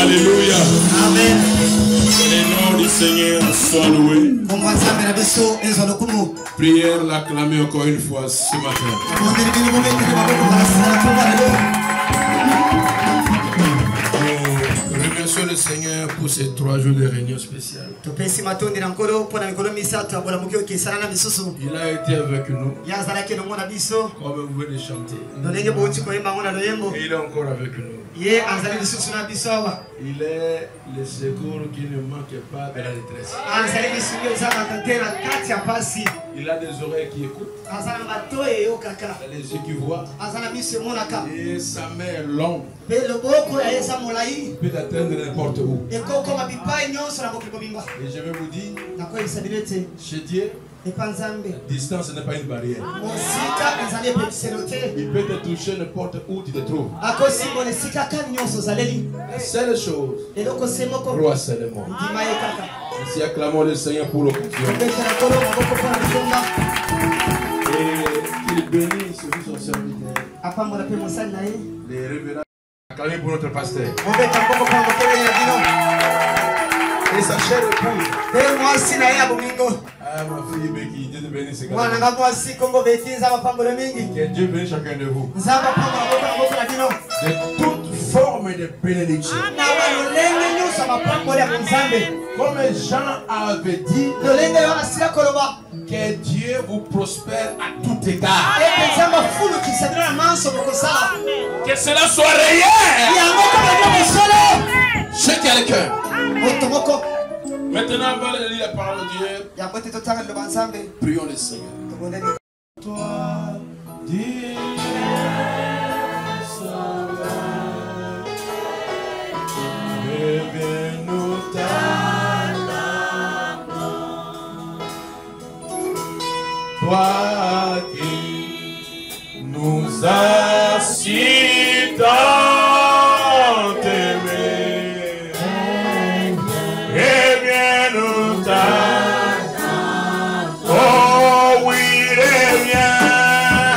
Alléluia. Amen. Que le nom du Seigneur soit loué. Prière l'acclamer encore une fois ce matin. Nous remercions le Seigneur pour ces 3 jours de réunion spéciale. Il a été avec nous. Comme vous venez de chanter. Et il est encore avec nous. Il est le secours qui ne manque pas de la détresse. Il a des oreilles qui écoutent, les yeux qui voient, et sa main est longue. Il peut atteindre n'importe où. Et je vais vous dire, chez Dieu, la distance n'est pas une barrière. Il peut te toucher n'importe où tu te trouves. La seule chose, crois seulement. Ici, acclamons le Seigneur pour l'occasion. Et qu'il bénisse son serviteur. Les révélations. Acclamez pour notre pasteur. Et sa chère épouse. Ah, ma fille Becky, Dieu te bénisse. Que Dieu bénisse chacun de vous. De toute forme de bénédiction. Comme Jean avait dit, que Dieu vous prospère à tout égard. Que cela soit réel chez quelqu'un. Maintenant, avant de lire la parole de Dieu, prions le Seigneur. Toi, Dieu, révèle-nous ta main. Toi qui nous as si tant aimés. Oh oui, reviens.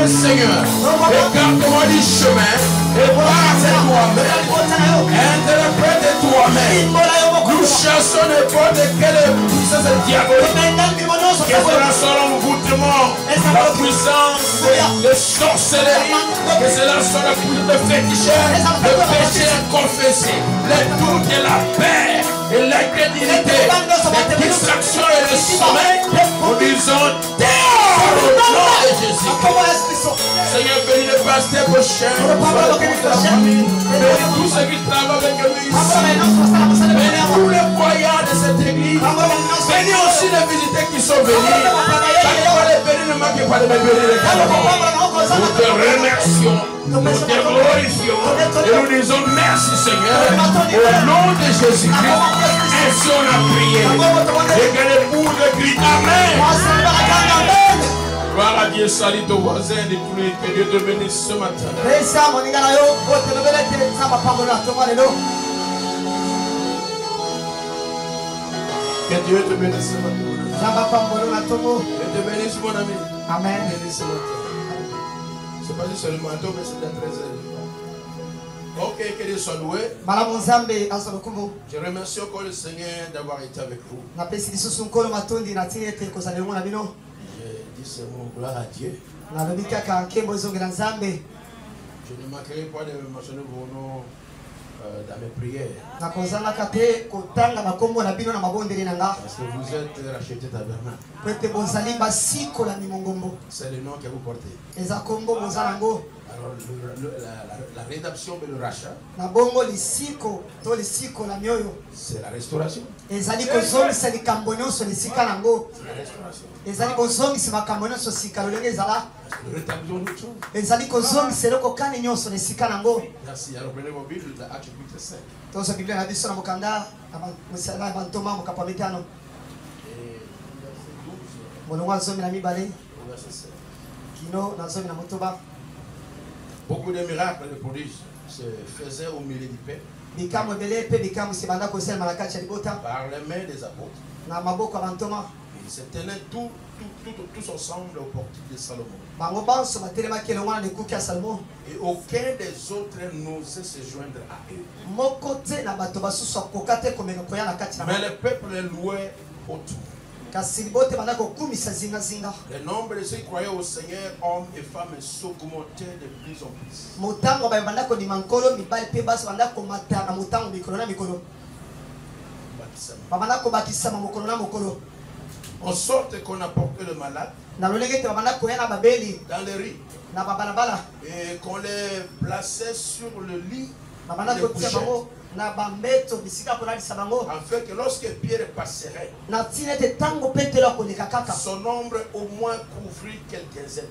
Sacré Seigneur, écarte-moi du chemin et parle toi-même. Interprète toi-même. Nous chassons n'importe quelle puissance diabolique. Que cela soit l'envoûtement, la puissance de sorcellerie, que cela soit la puissance de féticheur, le péché inconfessé, les doutes et la paix et l'incrédulité, les distractions et le sommeil. Nous disons dehors au nom de Jésus. Seigneur, bénis le pasteur prochain, bénis la famille, bénis tous ceux qui travaillent avec lui ici, bénis tous les voyants de cette église, bénis aussi les visiteurs qui sont venus. Nous te remercions, nous te glorifions et nous disons merci Seigneur au nom de Jésus-Christ. Ainsi on a prié et que l'épouse crie Amen. Gloire à Dieu, salut ton voisin et prie que Dieu te bénisse ce matin. Que Dieu te bénisse ce matin. Que te bénisse mon ami. Amen. Bénisse ce matin. C'est pas juste le manteau, mais c'est d'être très élevé. Ok, que Dieu soit loué. Je remercie encore le Seigneur d'avoir été avec vous. Je dis ce mot, gloire à Dieu. Je ne manquerai pas de mentionner vos noms dans mes prières. Parce que vous êtes rachetés tabernacle. C'est le nom que vous portez. Alors la rédemption et le rachat, c'est la restauration. C'est la restauration. Le rétablissement de tout. Merci. Alors prenez vos Bibles dans Actes chapitre 5. Et verset 12 au verset 7. Beaucoup de miracles et de prodiges se faisaient au milieu du peuple par les mains des apôtres. Ils se tenaient tous ensemble au portique de Salomon. Et aucun des autres n'osait se joindre à eux. Mais le peuple les louait autour. Le nombre de ceux qui croyaient au Seigneur, hommes et femmes, s'augmentait de plus en plus. En sorte qu'on apportait le malade dans les rues et qu'on les plaçait sur le lit de couchette, afin que lorsque Pierre passerait, son ombre au moins couvrit quelques aides.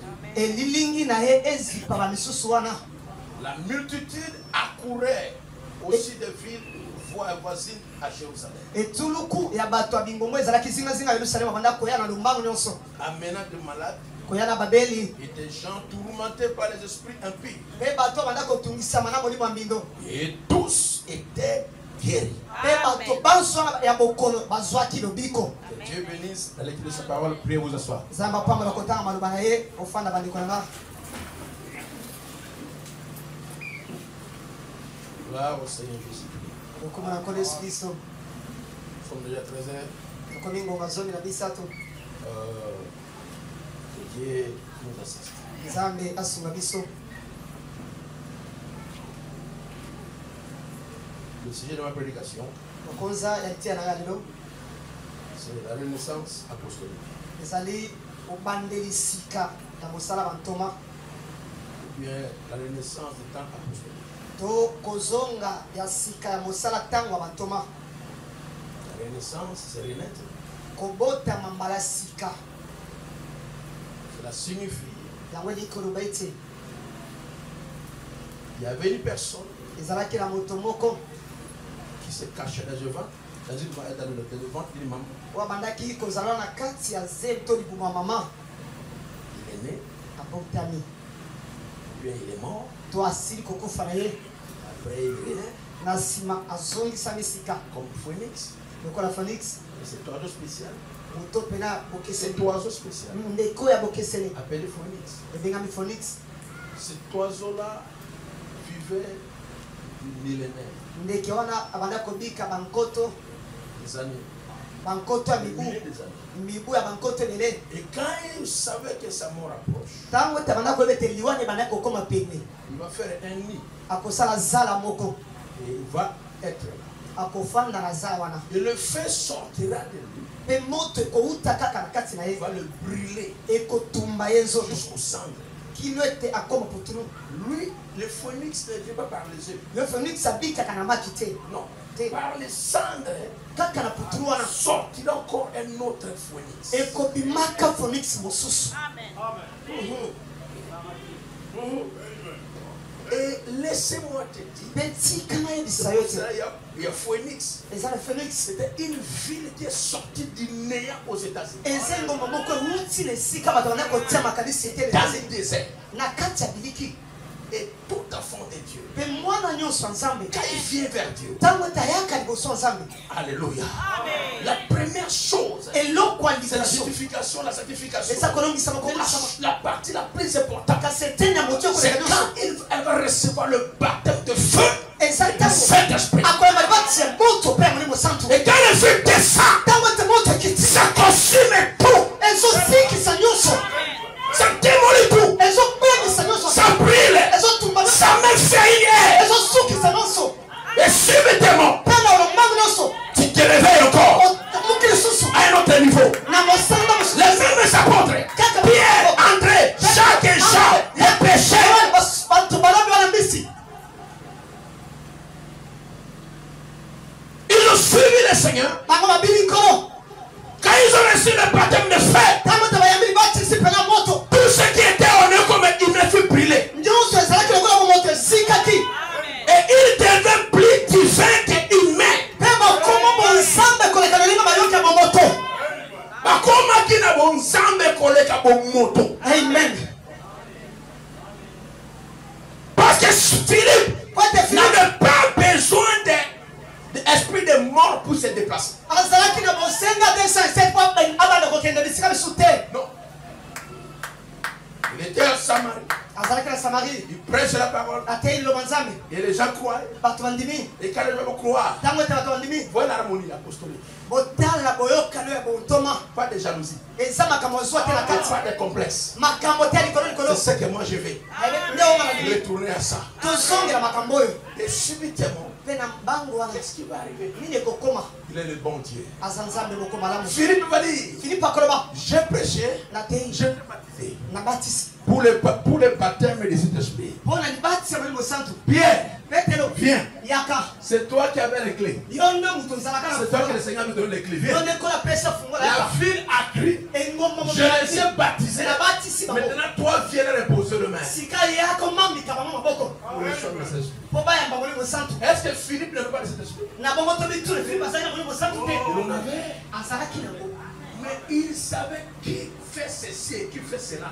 La multitude accourait aussi de villes voisines à Jérusalem, amenant de malades et des gens tourmentés par les esprits impies. Et tous étaient guéris. Que Dieu bénisse la lecture de sa parole. Priez vous asseoir. Gloire au Seigneur Jésus-Christ. Nous sommes déjà 13h. Que Dieu nous assiste. Le sujet de ma prédication, c'est la renaissance apostolique. Ou bien la renaissance du temps apostolique. La renaissance, c'est renaître. Cela signifie il y avait une personne qui se cachait dans le ventre, dans le ventre d'une maman. Il est né, puis il est mort. Après il est comme phoenix. C'est un oiseau spécial. Cet oiseau spécial appelé phoenix. Cet oiseau-là vivait du millénaire. Des années. Et quand il savait que sa mort approche, il va faire un nid. Et il va être là. Et le feu sortira de lui. Il va le brûler jusqu'au cendre. Lui, le phoenix ne vient pas par les yeux. Non. Par les cendres sortira encore un autre phoenix. Amen. Et laissez-moi te dire, il y a Phoenix. C'était une ville qui est sortie du néant aux États-Unis. Dans le désert. Et tout enfant de Dieu, quand il vient vers Dieu, alléluia. La première chose, c'est la sanctification. La partie la plus importante, c'est quand elle va recevoir le baptême de feu du Saint-Esprit. Et quand le feu descend, ça consume tout. Ça démolit tout. Ça brûle. Ça met faillir. Et subitement, tu te réveilles encore à un autre niveau. Les mêmes apôtres, Pierre, André, Jacques et Jean, les pécheurs, ils ont suivi le Seigneur. Quand ils ont reçu le baptême de feu, tout ce qui était en eux comme il ne fut brûlé. Et il devait plus divin qu'humain. Amen. Parce que Philippe n'avait pas besoin d'esprit de mort pour se déplacer. Non. Il était à Samarie. Il prêche la parole. Et les gens croient. Et quand les gens croient, voilà l'harmonie apostolique. Pas de jalousie. Pas de complexe. C'est ce que moi je vais. Retourner à ça. Et subitement, qu'est-ce qui va arriver? Il est le bon Dieu. Philippe va dire, j'ai prêché, j'ai baptisé. Pour le baptême des Saint-Esprit. Pierre, viens. C'est toi qui avais les clés. C'est toi que le Seigneur nous donne les clés. Viens. La ville a crié. Je les ai baptisés. Maintenant, toi, viens reposer le main. Est-ce que Philippe ne veut pas de cet esprit? Il en avait. Mais il savait qui fait ceci et qui fait cela.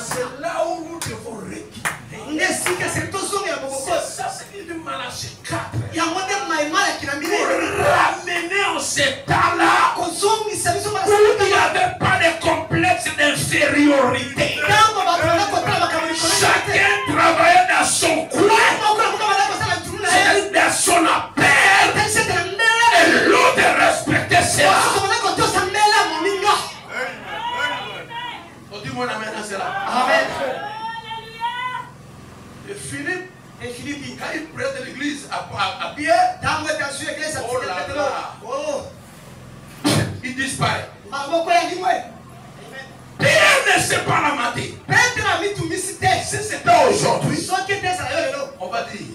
C'est là où nous devons récupérer. C'est ça, c'est une Malachie 4. Pour ramener en cet état-là où il n'y avait pas de complexe d'infériorité. Chacun travaillait dans son coin, dans son appel, et l'autre respectait cela. Dis-moi amen à cela. Amen. Et Philippe, quand il prête l'église à Pierre, oh là là, il disparaît. Pierre ne sait pas la mater. Si c'était aujourd'hui, on va dire,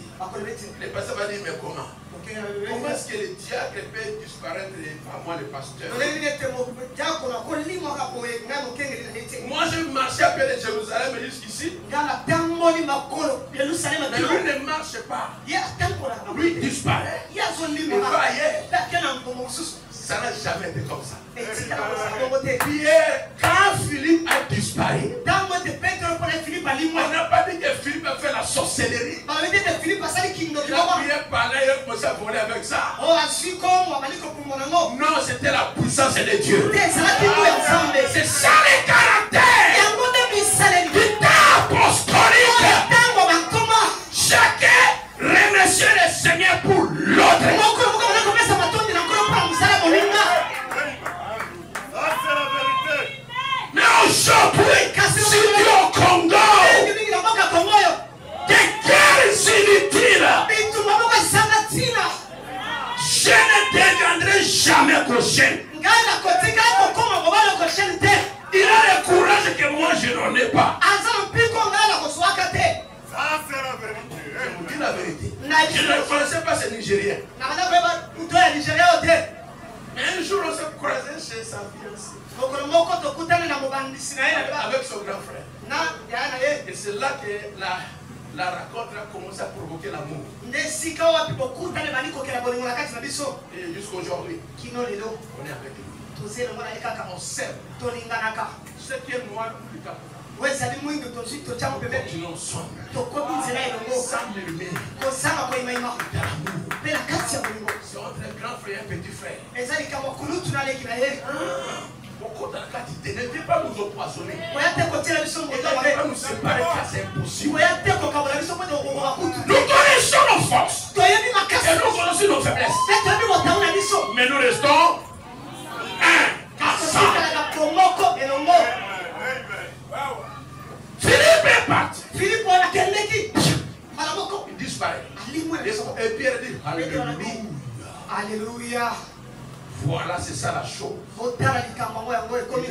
les pasteurs vont dire, mais comment? Comment est-ce que le diacre peut disparaître et pas moi le pasteur? Moi je marchais à pied de Jérusalem jusqu'ici. Mais lui ne marche pas. Lui disparaît. Il va ailleurs. Ça n'a jamais été comme ça. Pierre, quand Philippe a disparu, on n'a pas dit que Philippe a fait la sorcellerie. Il a prié par là, il a commencé à voler avec ça. Non, c'était la puissance de Dieu. C'est ça le caractère du temps apostolique. Chacun remercie le Seigneur pour l'autre. Mais aujourd'hui, si tu es au Congo, des guerres inutiles, je ne deviendrai jamais prochain. Il a le courage que moi je n'en ai pas. Je dis la vérité. Je ne connaissais pas ce Nigérien. Mais un jour on s'est croisé chez sa fiancée avec son grand frère. Et c'est là que la rencontre a commencé à provoquer l'amour. Et jusqu'aujourd'hui, on est avec lui. On s'aime. Ce qui est noir, plus tard. Continuons ensemble. Sans murmurer. C'est entre un grand frère et un petit frère. Beaucoup de cas, tu ne viens pas nous empoisonner. Et ne va pas nous séparer car c'est impossible. Nous connaissons nos forces. Et nous connaissons nos faiblesses. Mais nous restons ensemble. Philippe est parti. Il disparaît. Et Pierre dit Alléluia. Alléluia. Voilà, c'est ça la chose. Il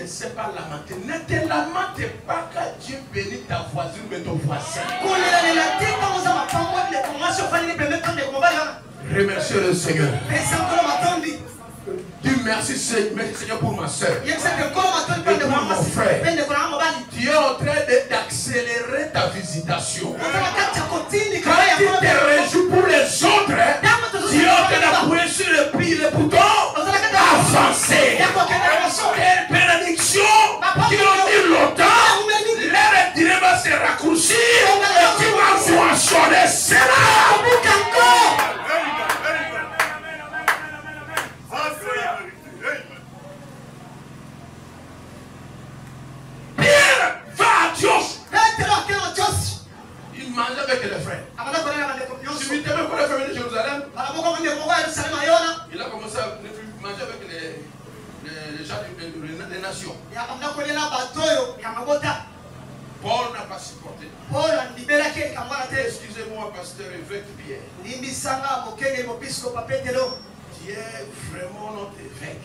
ne sait pas lamenter. Ne te lamente pas car Dieu bénit ta voisine mais ton voisin. Remercie le Seigneur. Dis merci Seigneur pour ma soeur. Et pour mon frère. Tu es en train d'accélérer ta visitation. Quand tu te réjouis pour les autres, tu es en train d'appuyer sur le bouton avancer. Quelle bénédiction qui ont dit longtemps, l'air direct va se raccourcir et tu vas moissonner cela. Pierre va à Dios. Il mangeait avec les frères. Si tu t'aimais pour les frères de Jérusalem, il a commencé à manger avec les gens des nations. Paul n'a pas supporté. Excusez-moi, pasteur évêque Pierre. Tu es vraiment notre évêque.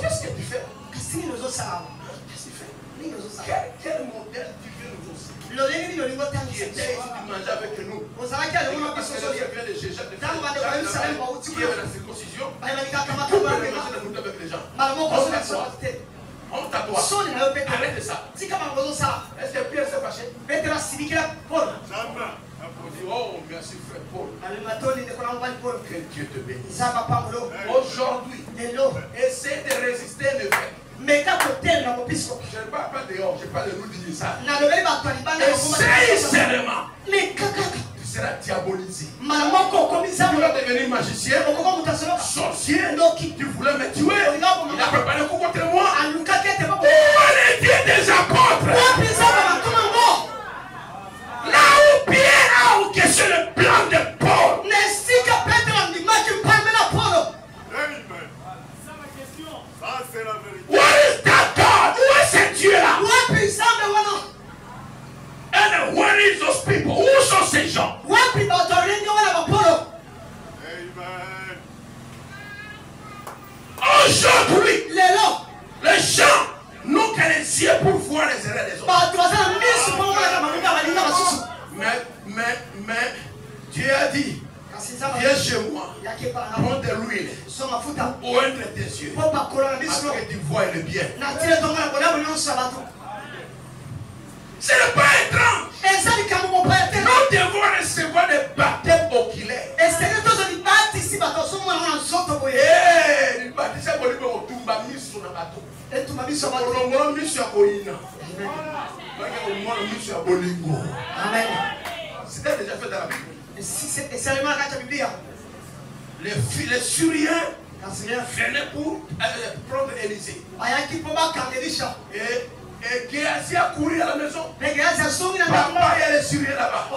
Qu'est-ce que tu fais? Qu'est-ce que tu fais? Quel modèle tu veux nous aussi? Qui était ici, tu mangeais avec nous. Parce que le vient de Jésus, qui avait la circoncision, tu peux manger la nourriture avec les gens. Honte à toi. Arrête ça. Est-ce que Pierre s'est fâché? Jamais. Oh, merci frère Paul. Que Dieu te bénisse. Aujourd'hui, essaie de résister le fait. Je ne parle pas dehors, je parle de nous dire ça. Essaye seulement. Tu seras diabolisé. Tu vas devenir magicien, sorcier. Tu voulais me tuer. Il a préparé un coup contre moi. Où est le Dieu des apôtres? Là où Pierre a ou que c'est le plan de Paul. What is that God? Où est ce Dieu-là? And where is those people? Où sont ces gens? Aujourd'hui, les gens n'ont qu'à les yeux pour voir les erreurs des autres. Mais Dieu a dit, viens chez moi, prends de l'huile, oindre tes yeux, afin que tu vois le bien. Ce n'est pas étrange. Nous devons recevoir des baptêmes oculaires. C'était déjà fait dans la Bible. Les Syriens venaient pour prendre Élisée. Et Géasi a couru à la maison. Papa, il y a les Syriens là-bas.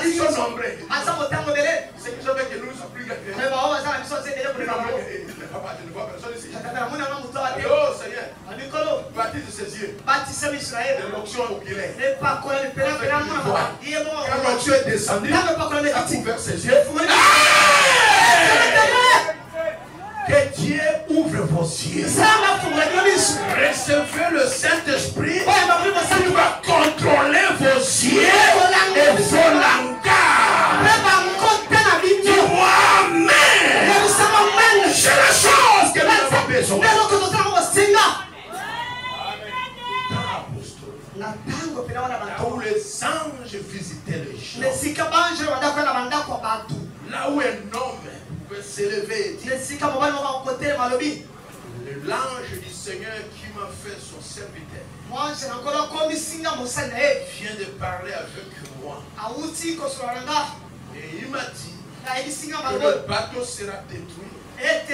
Ils sont nombreux. C'est qu'ils avaient que nous sommes plus gâtés. Papa, je ne vois personne ici. Oh Seigneur, baptise ses yeux. De l'onction oculaire. Quand l'onction est descendue, il a ouvert ses yeux. Que Dieu ouvre vos yeux. Recevez le Saint-Esprit qui va contrôler vos yeux et vos langages. Dis-moi Amen. C'est la chose que nous avons besoin. Là où les anges visitaient les gens. Là où un homme peut s'élever et dire, l'ange du Seigneur qui m'a fait son serviteur vient de parler avec moi. Et il m'a dit que le bateau sera détruit et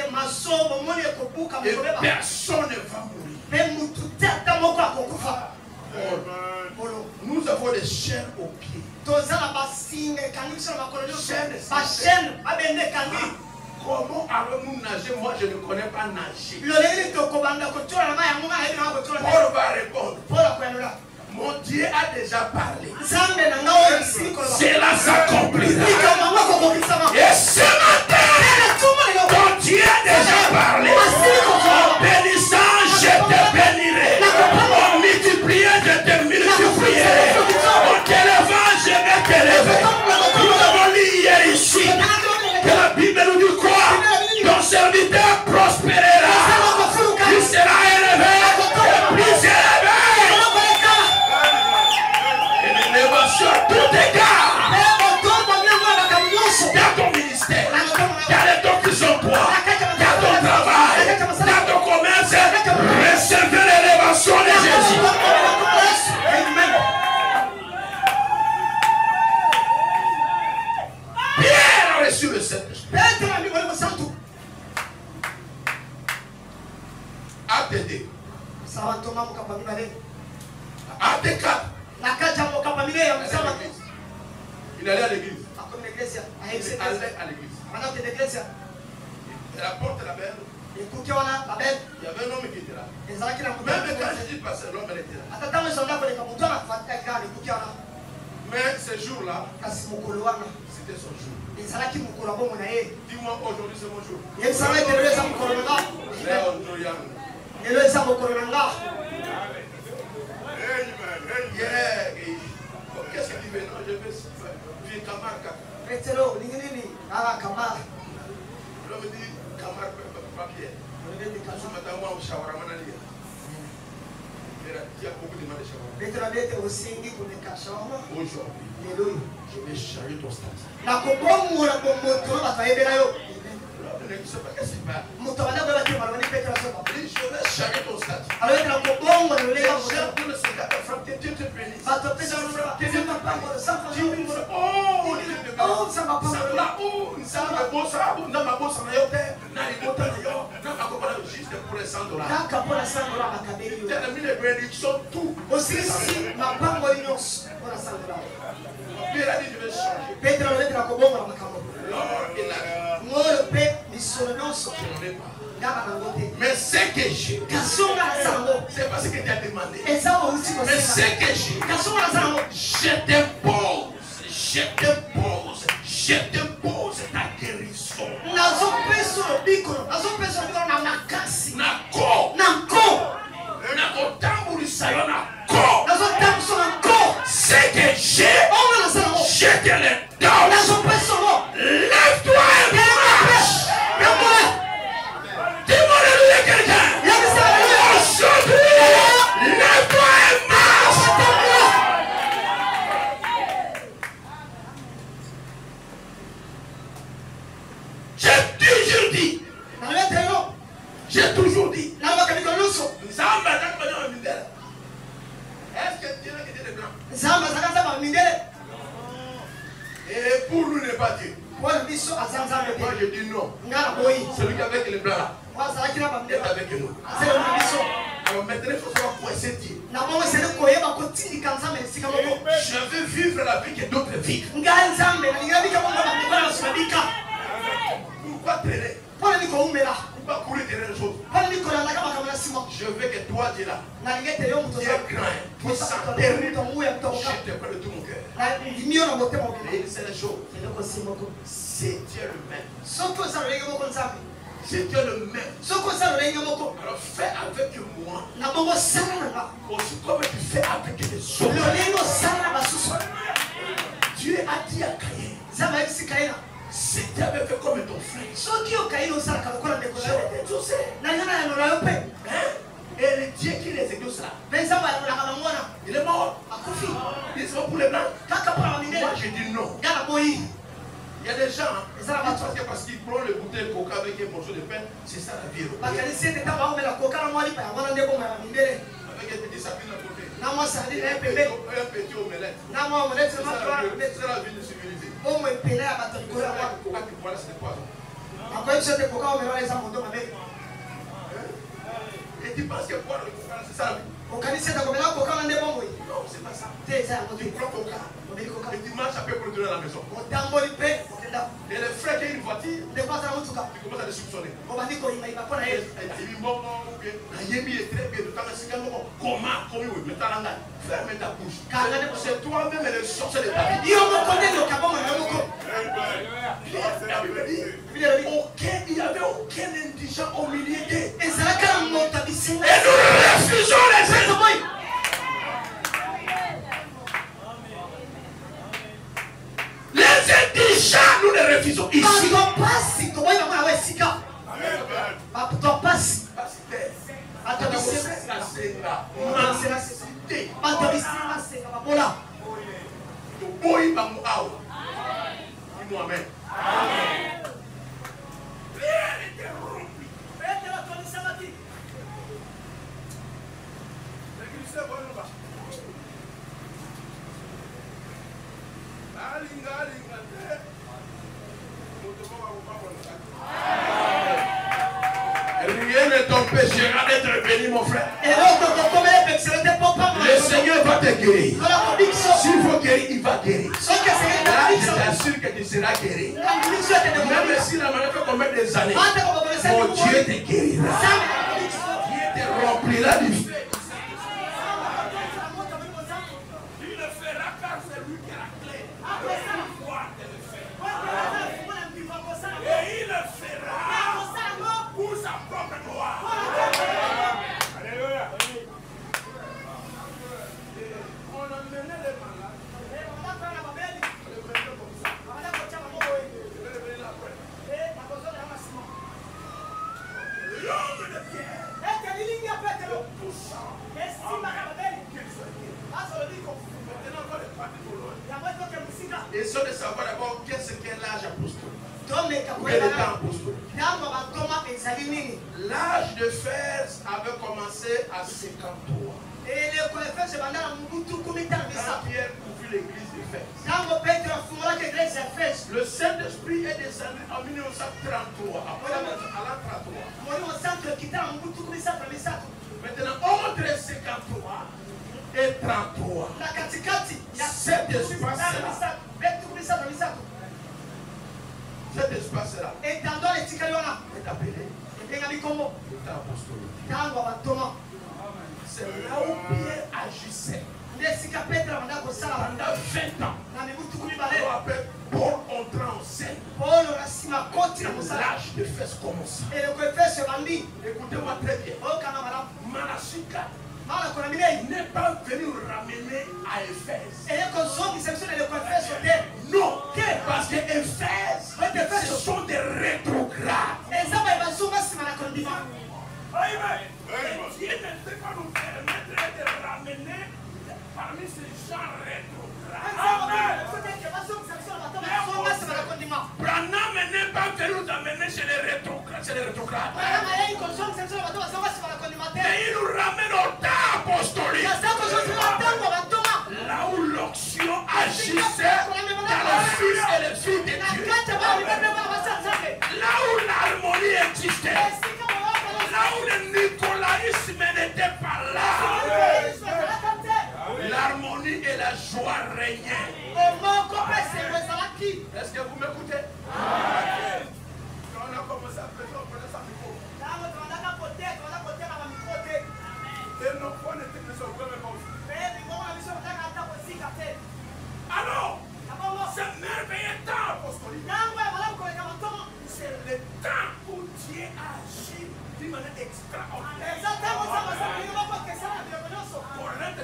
personne ne va mourir. Nous avons des chaînes aux pieds. Comment allons-nous nager? Moi, je ne connais pas nager. Paul va répondre. Mon Dieu a déjà parlé. Cela s'accomplira. Et ce matin, ton Dieu a déjà parlé. En bénissant, je te bénirai. En multipliant, je te multiplierai. En t'élevant, je vais t'élever. Nous avons lu hier ici que la Bible nous dit quoi? Ton serviteur prospérera. Il sera élevé et plus élevé. Et l'élévation à tout égard. Dans ton ministère, dans les dons qui sont toi, dans ton travail, dans ton commerce, recevez l'élévation de Jésus. Pierre a reçu le Saint-Esprit. Acte 2. Acte 4. Il allait à l'église. Il allait à l'église. Et la porte est la belle. Il y avait un homme qui était là. Même quand Jésus passait, l'homme était là. Mais ce jour-là, c'était son jour. Dis-moi, aujourd'hui c'est mon jour. Qu'est-ce qu'il dit maintenant? Je vais vivre Camargue. L'homme dit Camargue, papier. Ce matin, moi, au shawarma, il y a beaucoup de mal de shawarma. Aujourd'hui, je vais changer ton statut. Je ne sais pas qu'est-ce qu'il va. Je vais changer ton statut. Dieu te bénisse. Juste pour les $100. Termine les bénédictions, tout. Pierre a dit je vais changer. Lors il a mais ce que j'ai, c'est pas ce que tu as demandé. Mais ce que j'ai, je dépose ta guérison. Ce que j'ai, je te le donne. Lève-toi et marche. Dis-moi de quelqu'un. Aujourd'hui, lève-toi et marche. J'ai toujours dit. Est-ce que Dieu est grand? Et pour nous n'est pas Dieu. Moi je dis non. Celui qui est avec les blancs là. Est avec nous. Alors maintenant il faut savoir quoi c'est dire. Je veux vivre la vie que d'autres vivent. Pourquoi traîner? Pourquoi courir derrière les choses? Je veux que toi tu es là. Tu es grand, puissant, terrible. Je te prie de tout mon cœur. Et c'est la chose. C'est Dieu le même. C'est Dieu le même. Alors fais avec moi. Aussi comme tu fais avec les autres. Dieu a dit à Caïn. Si tu avais fait comme ton frère, je l'ai exaucé. Et le Dieu qui les exauce là, il est mort. Il est mort pour les blancs. Moi j'ai dit non. Il y a des gens, parce qu'ils prennent le bouteille de coca avec un morceau de pain, c'est ça la vie. Avec un petit sapin à côté. Un petit omelette. C'est la vie de civilisée. Voilà, c'est quoi? Et tu penses que boire le coca, c'est ça la vie? Non, c'est pas ça. Tu prends coca et tu marches après pour retourner à la maison. Et les frères qui ont une voiture, tu commences à les soupçonner. Comment est très bien. Comment ferme ta bouche. C'est toi-même le sorcier de ta vie. Il n'y avait aucun indigent au milieu d'eux. Et nous refusons les ennemis. Les indigents, nous les refusons ici. Amen. Rien ne t'empêchera d'être béni, mon frère. Le Seigneur va te guérir. S'il faut guérir, il va guérir. Là, je t'assure que tu seras guéri. Même si la maladie fait combien des années, mon Dieu te guérira. Dieu te remplira du feu. Il le fera car c'est lui qui a la clé. Et il le fera pour sa propre gloire. Alléluia. On a mené les malades. L'homme de pierre. Le poussant. Et ça de savoir d'abord qu'est-ce qu'est l'âge apostolique. L'âge de fer avait commencé à 53. Et le Pierre ouvrit l'église d'Éphèse. Le Saint-Esprit est descendu en 1933. Après à l'an 33. Maintenant, entre 53 et 33, cet espace-là est appelé le temps apostolique. C'est là où Pierre agissait pendant 20 ans. On appelle Paul entrant en scène. L'âge de fesses commence. Écoutez-moi très bien. Manasika n'est pas venu ramener à Éphèse. Non, parce que Éphèse, ce sont des rétrogrades. Dieu ne peut pas nous permettre de ramener parmi ces gens rétrogrades. Branham n'est pas venu nous amener chez les rétrogrades. Mais il nous ramène au temps apostolique. Là où l'onction agissait dans le Fils et les filles de Dieu. Là où l'harmonie existait, là où le nicolaïsme n'était pas là, l'harmonie et la joie régnaient. Est-ce que vous m'écoutez? Quand on a commencé à prêcher, on prenait sa micro. Et nos fois n'étaient plus au même aussi. Alors, ce merveilleux temps apostolique, c'est le temps où Dieu agit d'une manière extraordinaire. Correct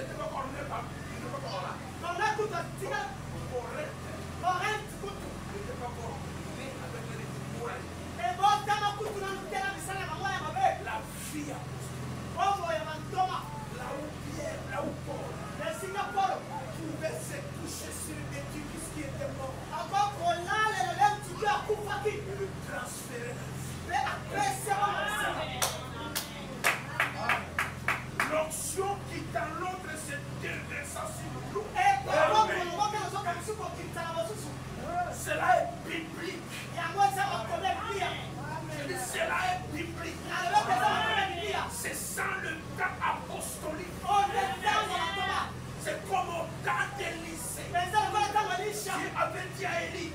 n'était pas correct, la vie là où Pierre, là où Paul pouvait se coucher sur une édifice qui était mort et le transférer l'onction qui dans l'autre se déversa sur nous. Cela est biblique. Cela est biblique. C'est sans le temps apostolique. C'est comme au temps d'Élisée. Dieu avait dit à Élie,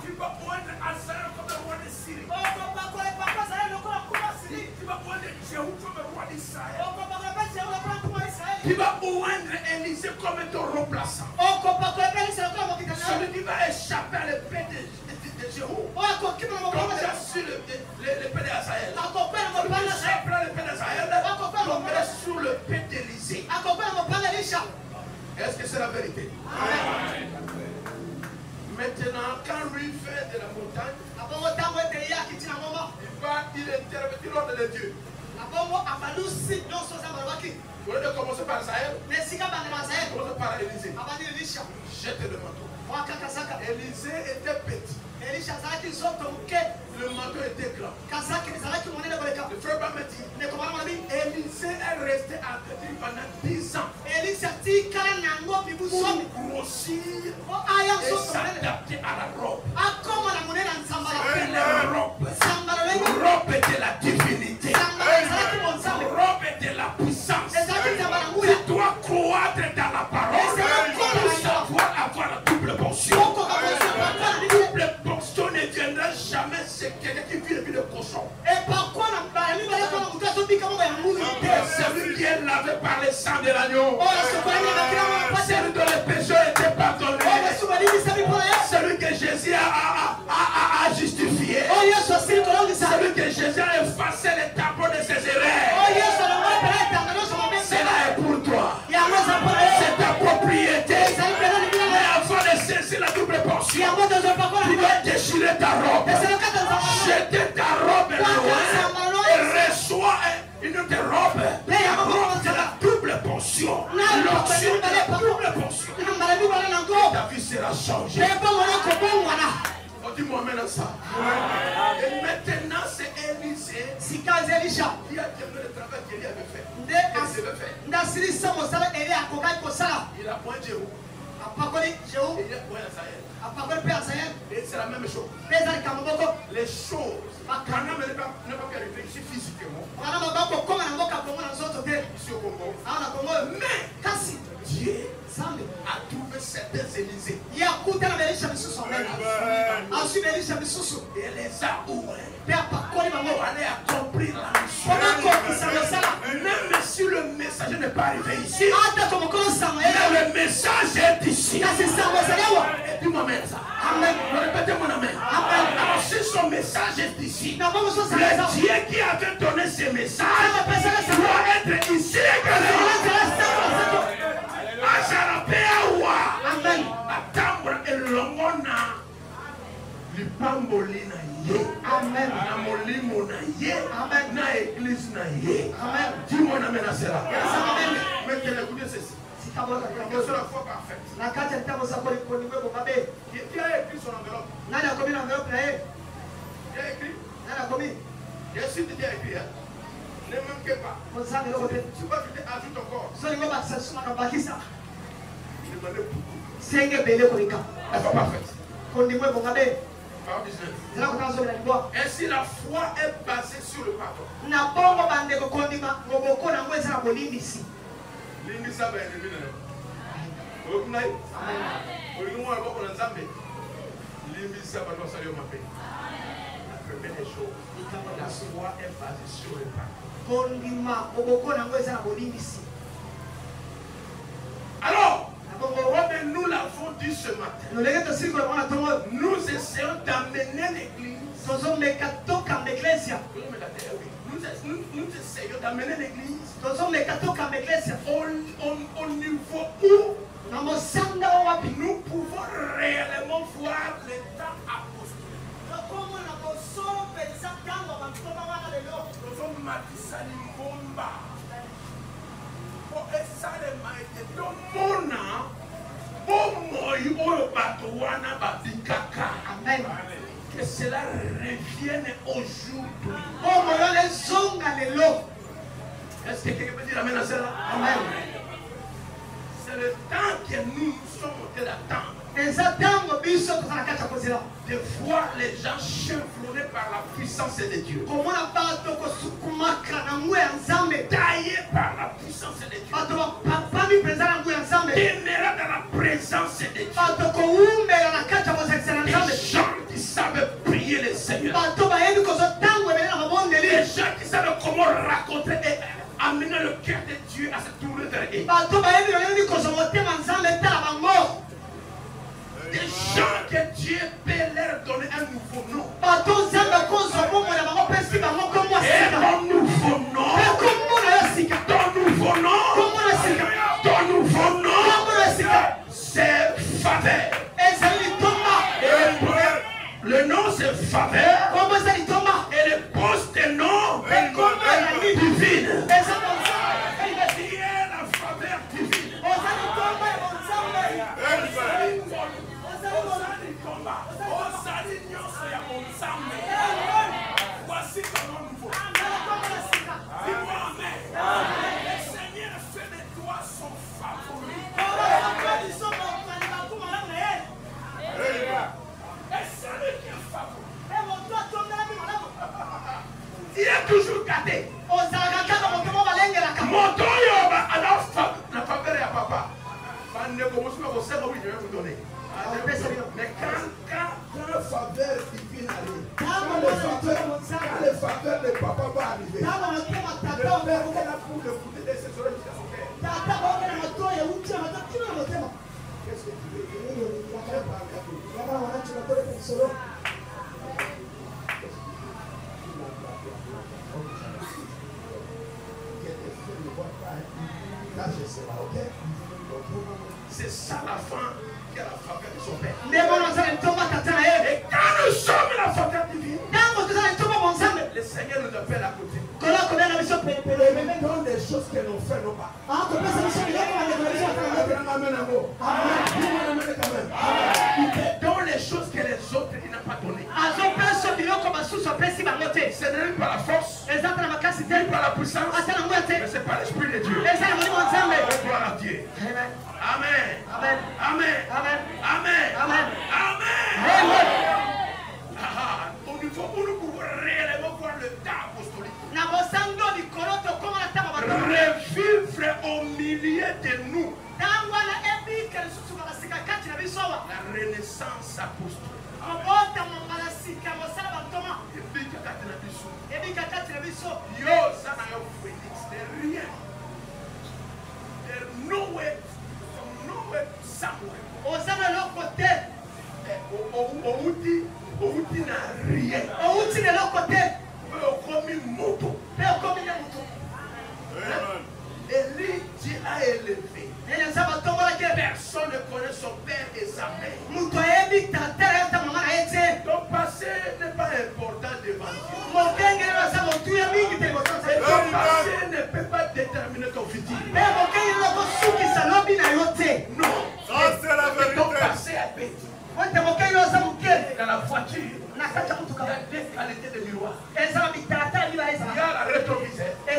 tu vas prendre Azaël comme le roi de Syrie. Tu vas prendre Jéhu comme le roi d'Israël. Tu vas prendre Élisée comme ton remplaçant. Celui qui va échapper à l'épée de Jéhu. Comme tu as su l'épée d'Azaël. Tu échapper à l'épée d'Azaël. Comme sur l'épée d'Élisée. Est-ce que c'est la vérité? Amen. Maintenant, quand lui fait de la montagne, il intervertit l'ordre de Dieu. Au lieu de commencer par Azaël, commence par Élisée. Jette le manteau. Élisée était petit. Le manteau était grand. Le frère m'a dit, Élisée est resté à petit pendant 10 ans pour grossir et s'adapter à la robe. Et la robe était la divinité. Robe était la puissance. Tu dois croître dans la parole pour savoir avoir la double portion. Double portion ne viendra jamais chez quelqu'un qui vit depuis le cochon. Celui qui est lavé par le sang de l'agneau. Celui dont les péchés étaient pardonnés. Celui que Jésus a justifié. Celui que Jésus a effacé les tableaux de ses erreurs. Cela est pour toi. C'est ta propriété. Mais avant de saisir la double portion, tu dois déchirer ta robe. Jeter ta robe loin et reçois une autre robe. La robe de la double portion. L'onction de la double portion. Ta vie sera changée. On dit moi maintenant ça. Et maintenant c'est Élisée qui a terminé le travail qu'Élie avait fait. Il a point Jéhu. Il a point Azaël. Et c'est la même chose. Les choses, quand on ne peut pas arriver ici physiquement, ici au Congo, mais Dieu a trouvé certains Élysées. Et les a ouverts pour aller accomplir la mission. Même si le messager n'est pas arrivé ici, mais le message est ici. Et dis-moi même ça. Amen. Répétez mon amen. Alors si son message est ici, le Dieu qui avait donné ce message doit être ici également. Amen. Atambra elongona lipamboli na ye. Amen. Na molimo na ye. Amen. Na église na ye. Amen. Dis-moi na mena cela. Maintenant écoutez ceci. C'est la foi parfaite. Qui a écrit son enveloppe? Qui a écrit? Il y a su que tu as écrit. Ne manquez pas. Tu vas ajouter encore. C'est pas parfait. Parole 19. Ainsi la foi est basée sur le pardon. La première des choses, la foi est basée sur le pardon. Alors, comme nous l'avons dit ce matin, nous essayons d'amener l'église. Nous essayons d'amener l'église au niveau où nous pouvons réellement voir les temps apostoliques. Que cela revienne aujourd'hui. Est-ce que quelqu'un peut dire amen à cela? Amen. C'est le temps que nous sommes montés d'attendre. De voir les gens chevronnés par la puissance de Dieu. Taillés par la puissance de Dieu. Téméraires dans la présence de Dieu. Les gens qui savent prier le Seigneur. Les gens qui savent comment raconter et amener le cœur de Dieu à se tourner vers eux. Des gens que Dieu peut leur donner un nouveau nom. Et ton nouveau nom. Ton nouveau nom. C'est faveur. Le nom c'est faveur. Et le poste nom divine. Qui est la faveur divine. Voici ton nom nouveau. Dis-moi amen. Le Seigneur fait de toi son favori. Et c'est lui qui est favori. Il est toujours gâté. La faveur est à papa. Mais quand la faveur divine arrive, quand les faveurs de papa vont arriver, le père est là pour le goûter de ses oreilles jusqu'à son cœur. Qu'est-ce que tu veux dire? C'est ça la fin qui a la faveur de son père. Et quand nous sommes la faveur divine, le Seigneur nous appelle à côté. Il donne des choses que nous faisons pas. Il te donne les choses que les autres n'ont pas données. Ce n'est pas la force, ce n'est pas la puissance, mais c'est par l'Esprit de Dieu. Gloire à Dieu. Amen. Amen. Amen. Amen. Amen. Amen. Au niveau où nous pouvons réellement voir le temps apostolique. Revivre au milieu de nous. La renaissance apostolique. Élie, Dieu a élevé. Personne ne connaît son père et sa mère. Ton passé n'est pas important devant Dieu. Et ton passé ne peut pas déterminer ton futur. Non. Ton passé est petit. Dans la voiture, il y a deux qualités de miroir. Il y a la rétroviseur. Il y a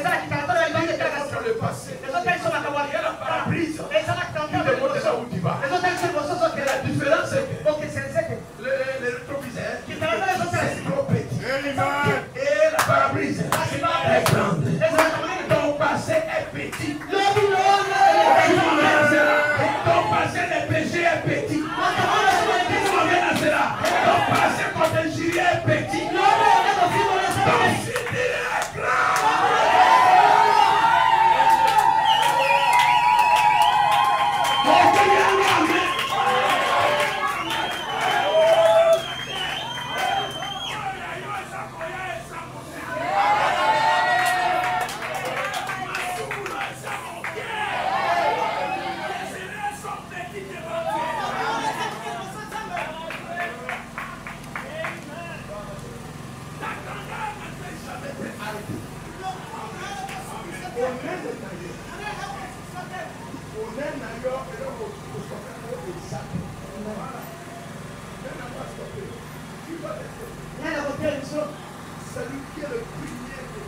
le passé. Il y a la parabrise. Il démontre déjà où tu vas. La différence c'est que le rétroviseur, il te Celui qui est le premier de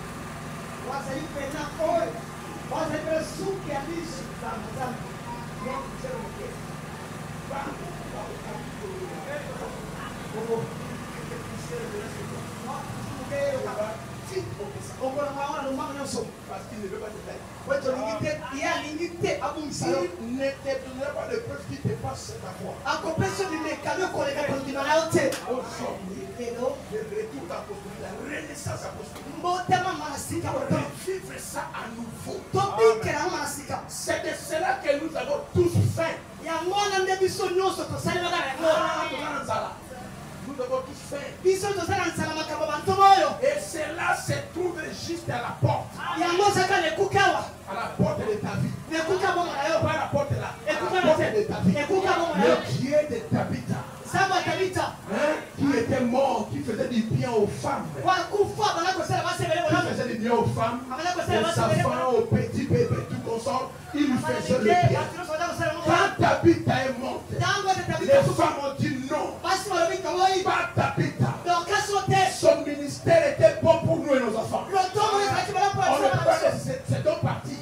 parce qu'il ne veut pas te faire. Il ne te donnera pas de preuve qui te passe ta foi. Aujourd'hui, le retour apostolique, la renaissance apostolique, on peut vivre ça à nouveau. C'est de cela que nous avons tous faim. Nous avons tous faim. Et cela se trouve juste à la porte. À la porte de ta vie. Pas à la porte là. À la porte de ta vie. Le Dieu de Tabitha. Qui était mort, qui faisait du bien aux femmes. Qui faisait du bien aux femmes, aux enfants, aux petits bébés, tout consort. Il faisait le bien. Quand Tabitha est morte, les femmes ont dit non. Pas Tabitha. Son ministère était bon pour nous et nos enfants. On ne peut pas laisser cet homme partir.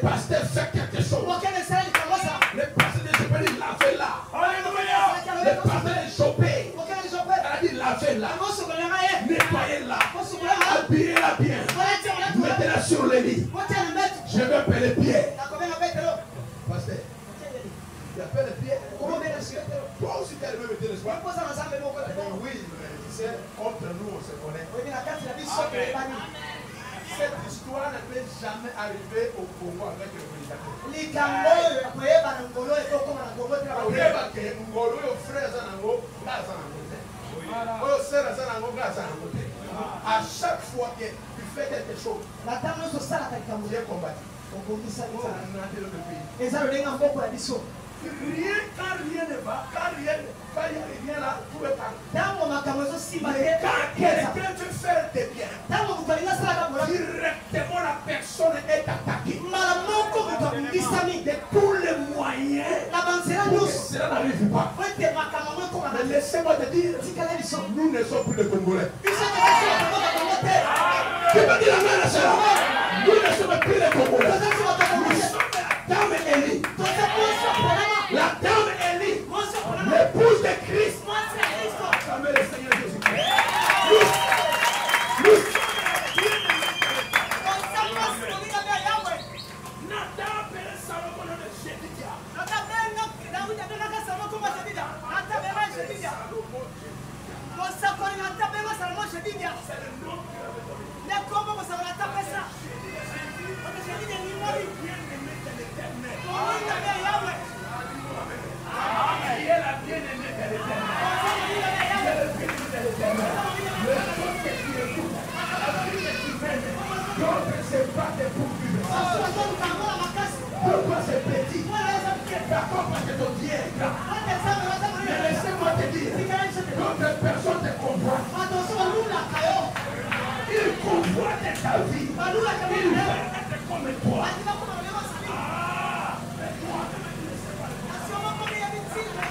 Pasteur, fait quelque chose. Le pasteur de Chopé dit lavez là. Le pasteur de Chopé a dit lavez là. Nettoyez là. Habillez la bien. Mettez-la sur le lit. Je vais appeler Pierre. Pasteur, il appelle Pierre. Toi aussi tu as le même été, n'est-ce pas? Oui, mais tu sais, entre nous on se connaît. Cette histoire ne peut jamais arriver au Congo avec le prédicateur. À chaque fois que tu fais quelque chose, tu es combattu. Rien, quand rien ne va, quand rien là, tout est calme. Mais quand quelqu'un veut faire des biens, directement la personne est attaquée. De tous les moyens, cela n'arrive pas. Mais laissez-moi te dire, nous ne sommes plus des Congolais. Tu peux dire la main à cela. Nous ne sommes plus des Congolais. Nous sommes la dame Élie. La dame Élie, l'épouse de Christ. Acclamez le Seigneur Jésus-Christ. Pourquoi c'est petit? D'accord, parce que ton Dieu est grand. Mais laissez-moi te dire, d'autres personnes te convoitent. Ils convoitent ta vie. Ils veulent être comme toi. Mais toi, ne me laissez pas.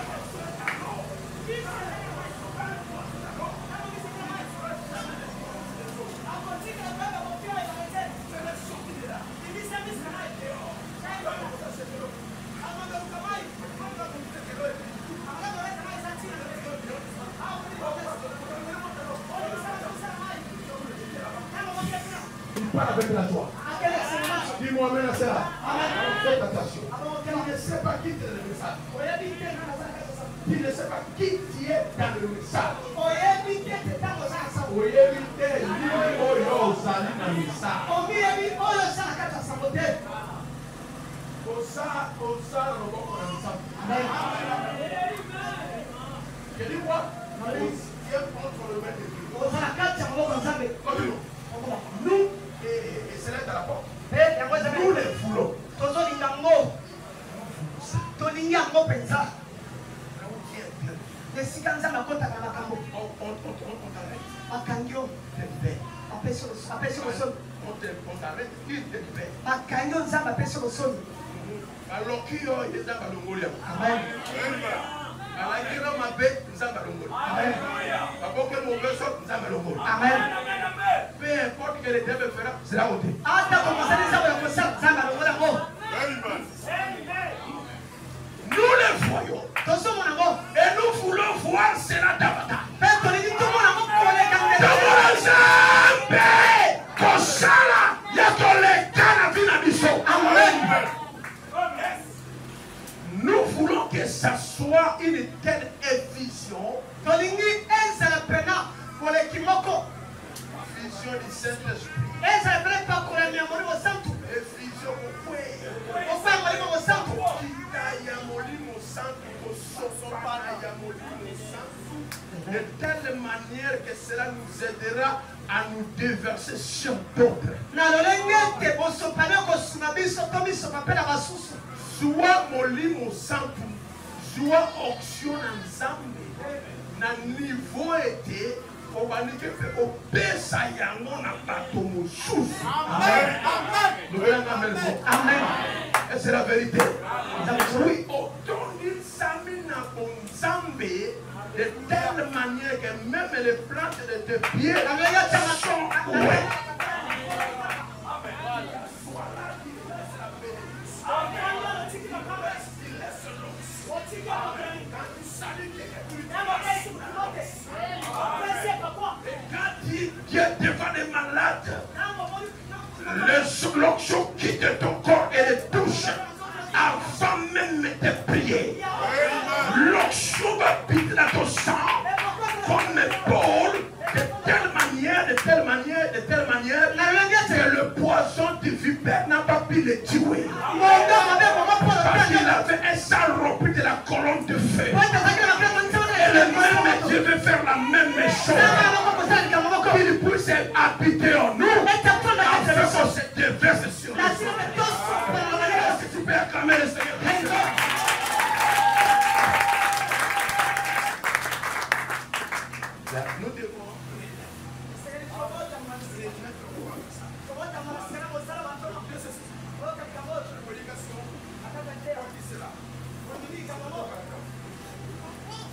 Parle avec la joie. Dis-moi amen à cela. Faites attention. Tu ne sais pas qui est dans le message. Tu ne sais pas qui tu es dans le message. Je dis quoi? Tiens contre le maître de Dieu. Nous, et cela est à la porte. Nous les voulons. On on t'arrête, il te paie. Makanyo nzamba pesa bosomi. Alors qui a été dans le Mongolia? Amen. Amen. Peu importe que les diables fera, c'est ôté. Nous les voyons. Et nous voulons voir cela davantage. Nous voulons que ça soit une telle vision. Vision du Saint-Esprit. De telle manière que cela nous aidera à nous déverser sur d'autres. Soit molimo santu, soit auction ensemble, na niveau été, on va dire que au pesa yango na bato mosusu. Amen. Amen. Et c'est la vérité. Oui, autant d'une samina bonzambe, de telle manière que même les plantes de tes pieds sont ouvertes. Dieu devant les malades, l'onction quitte ton corps et les touche avant même de prier. L'onction va piquer dans ton sang comme un bol de telle manière que le poison du vipère n'a pas pu le tuer. Parce qu'il avait un sang rempli de la colonne de feu. Et le même Dieu veut faire la même chose. Qu'il puisse habiter en nous. Afin qu'on se déverse sur nous. Est-ce que tu peux acclamer le Seigneur? Nous devons.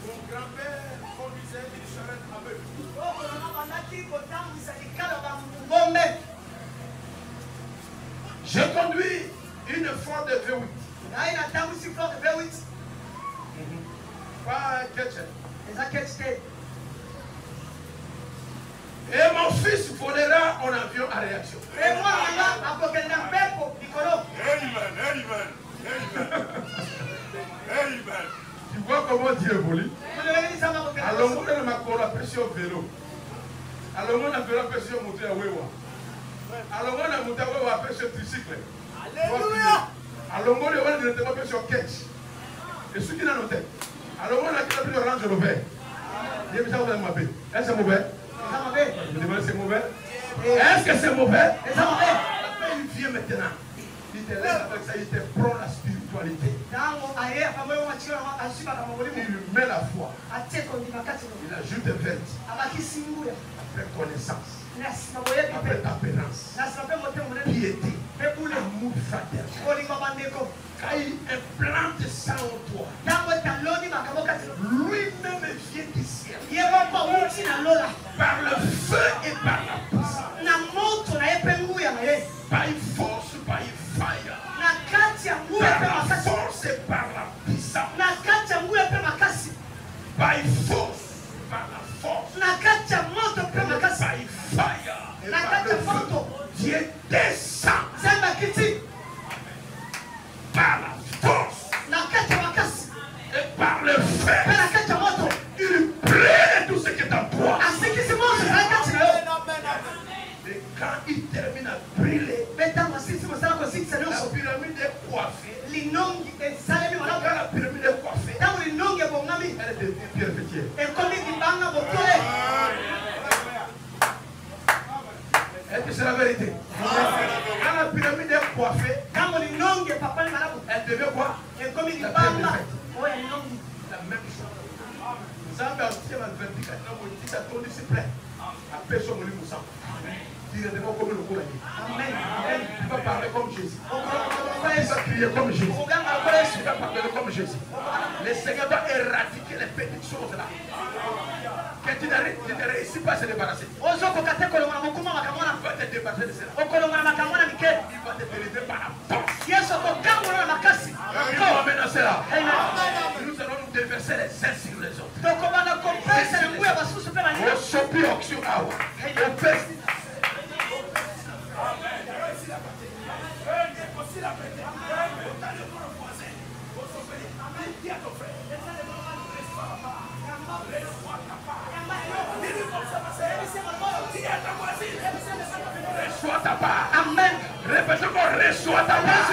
Mon grand-père conduisait une charrette aveugle. J'ai conduit une Ford V8. Pas Ketchup. Et mon fils volera en avion à réaction. Amen. Tu vois comment Dieu évolue? Alors, on a ma pression vélo. Alors, on a la pression montée à Wewa. Alors, on a monté à Wewa pression tricycle. Alléluia. Alors, on a directement pression catch. Et ce qui est dans nos têtes. Alors, on a pris le Range Rover. Est-ce que c'est mauvais? Je me demande, c'est mauvais? Est-ce que c'est mauvais? Il vient maintenant. Il te lève avec ça, il te prend la spiritualité. Il lui met la foi. Il ajoute des vertus. Après connaissance. Après appétence. Piété. Amour fraternel. Quand il implante ça en toi, lui-même vient du ciel. Par le feu et par la puissance. Par une force, par une fire. Par la force et par la puissance. Par une force, par la force. Par une fire. Et par le feu. Dieu descend. Par la force. Et par le feu. Il brûle tout ce qui est en toi. Et quand il termine à brûler, comme Jésus. Tu vas prier comme Jésus. Tu vas pardonner comme Jésus. Le Seigneur doit éradiquer les petites choses là. Que tu ne réussis pas à se débarrasser. Il va te débarrasser de cela. Il va te délivrer par la force. Maintenant cela. Nous allons nous déverser les uns sur les autres. Au sopi auction awa. Au pesti. Reçois ta part. Amen. Répétez qu'on reçoit ta part.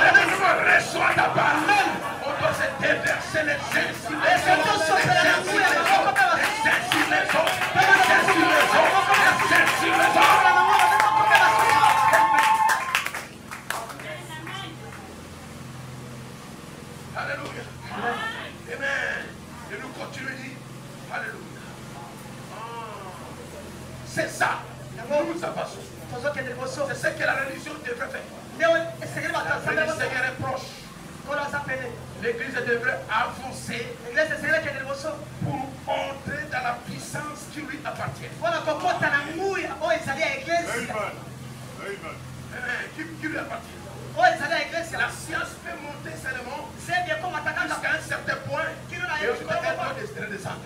Répétez qu'on reçoit ta part. Amen. On doit se déverser les uns sur les autres. Les uns sur les autres. Les uns sur les autres. Les uns sur les autres. Les uns sur les autres. Alléluia. Amen. Et nous continuons dit. Alléluia. C'est ça. Nous avançons. C'est ce que la religion devrait faire. Le Seigneur est proche. L'église devrait avancer pour entrer dans la puissance qui lui appartient. Qui lui appartient. La science peut monter seulement jusqu'à un certain point et au contraire de descendre.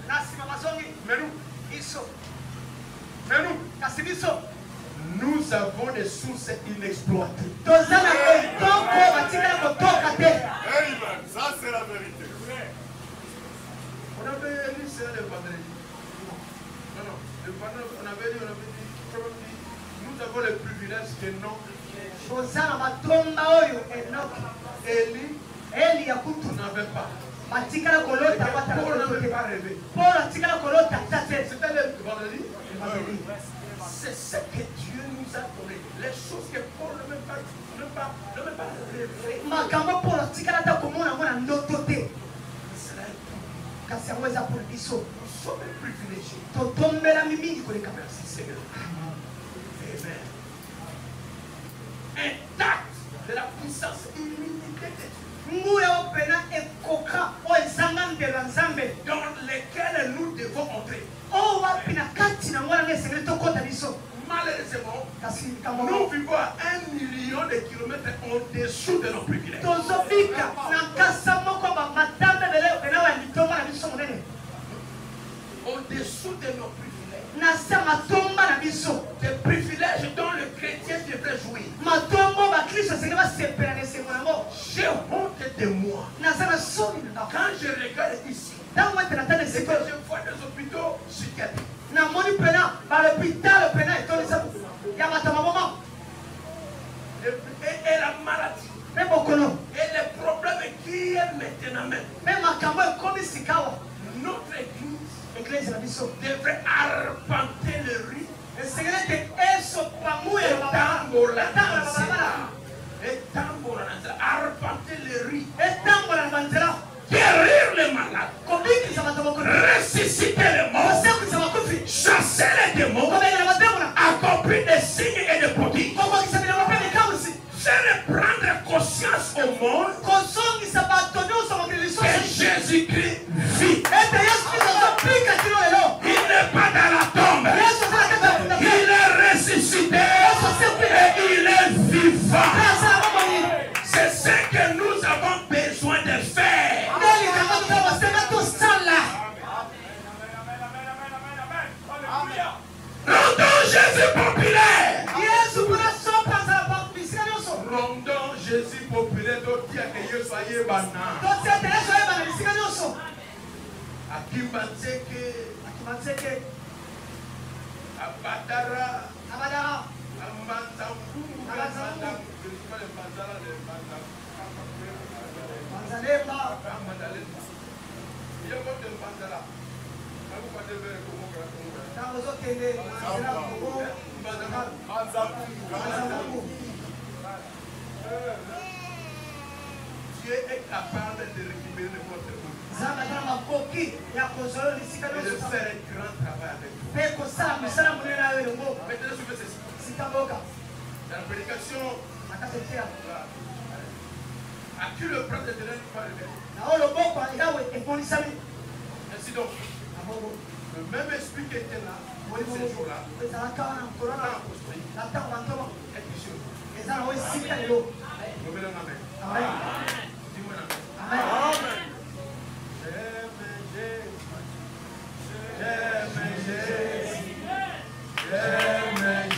Mais nous avons des sources inexploitées. Amen. Ça c'est la vérité. On avait lu ça le vendredi. Non, le vendredi on avait dit, nous avons le privilège que non. Élie n'avait pas. Paul n'avait pas rêvé. C'était le vendredi. C'est ce que Dieu nous a donné. Les choses que Paul ne même pas rêvé. Nous sommes privilégiés. Merci Seigneur. Amen. Intact de la puissance illimitée de Dieu. Dans lesquels nous devons entrer. Malheureusement, nous vivons à 1 million de kilomètres au-dessous de nos privilèges. Au-dessous de nos privilèges. Des privilèges dont le chrétien devrait jouir. J'ai honte de moi. Quand je regarde ici, c'est que je vois des hôpitaux psychiatriques. Et la maladie. Et les problèmes qui est maintenant même. Notre église devrait arpenter le riz. Arpenter le riz. Guérir les malades. Ressusciter les morts. Chasser les démons. Accomplir des signes et des prodiges. Faire prendre conscience au monde que Jésus-Christ vit. Il n'est pas dans la tombe. Il est ressuscité et il est vivant. C'est ce que nous avons besoin de faire. Rendons Jésus populaire. Rendons Jésus populaire. Akimanzeke, Abadara, Ambanzambu, Dieu est capable de récupérer votre vie. Et de faire un grand travail avec vous. Maintenant, je fais ceci. La prédication akatetea à qui le bras de l'Éternel va révéler. na oyo loboko yawe ekonisami Ainsi donc, le même esprit qui était là, ces jours-là, ezalaka wana mokolo dans na l'apostolique, na ntango bantoma est ici. eza na oyo esika lelo Levez un amen. amen Dis-moi un amen. amen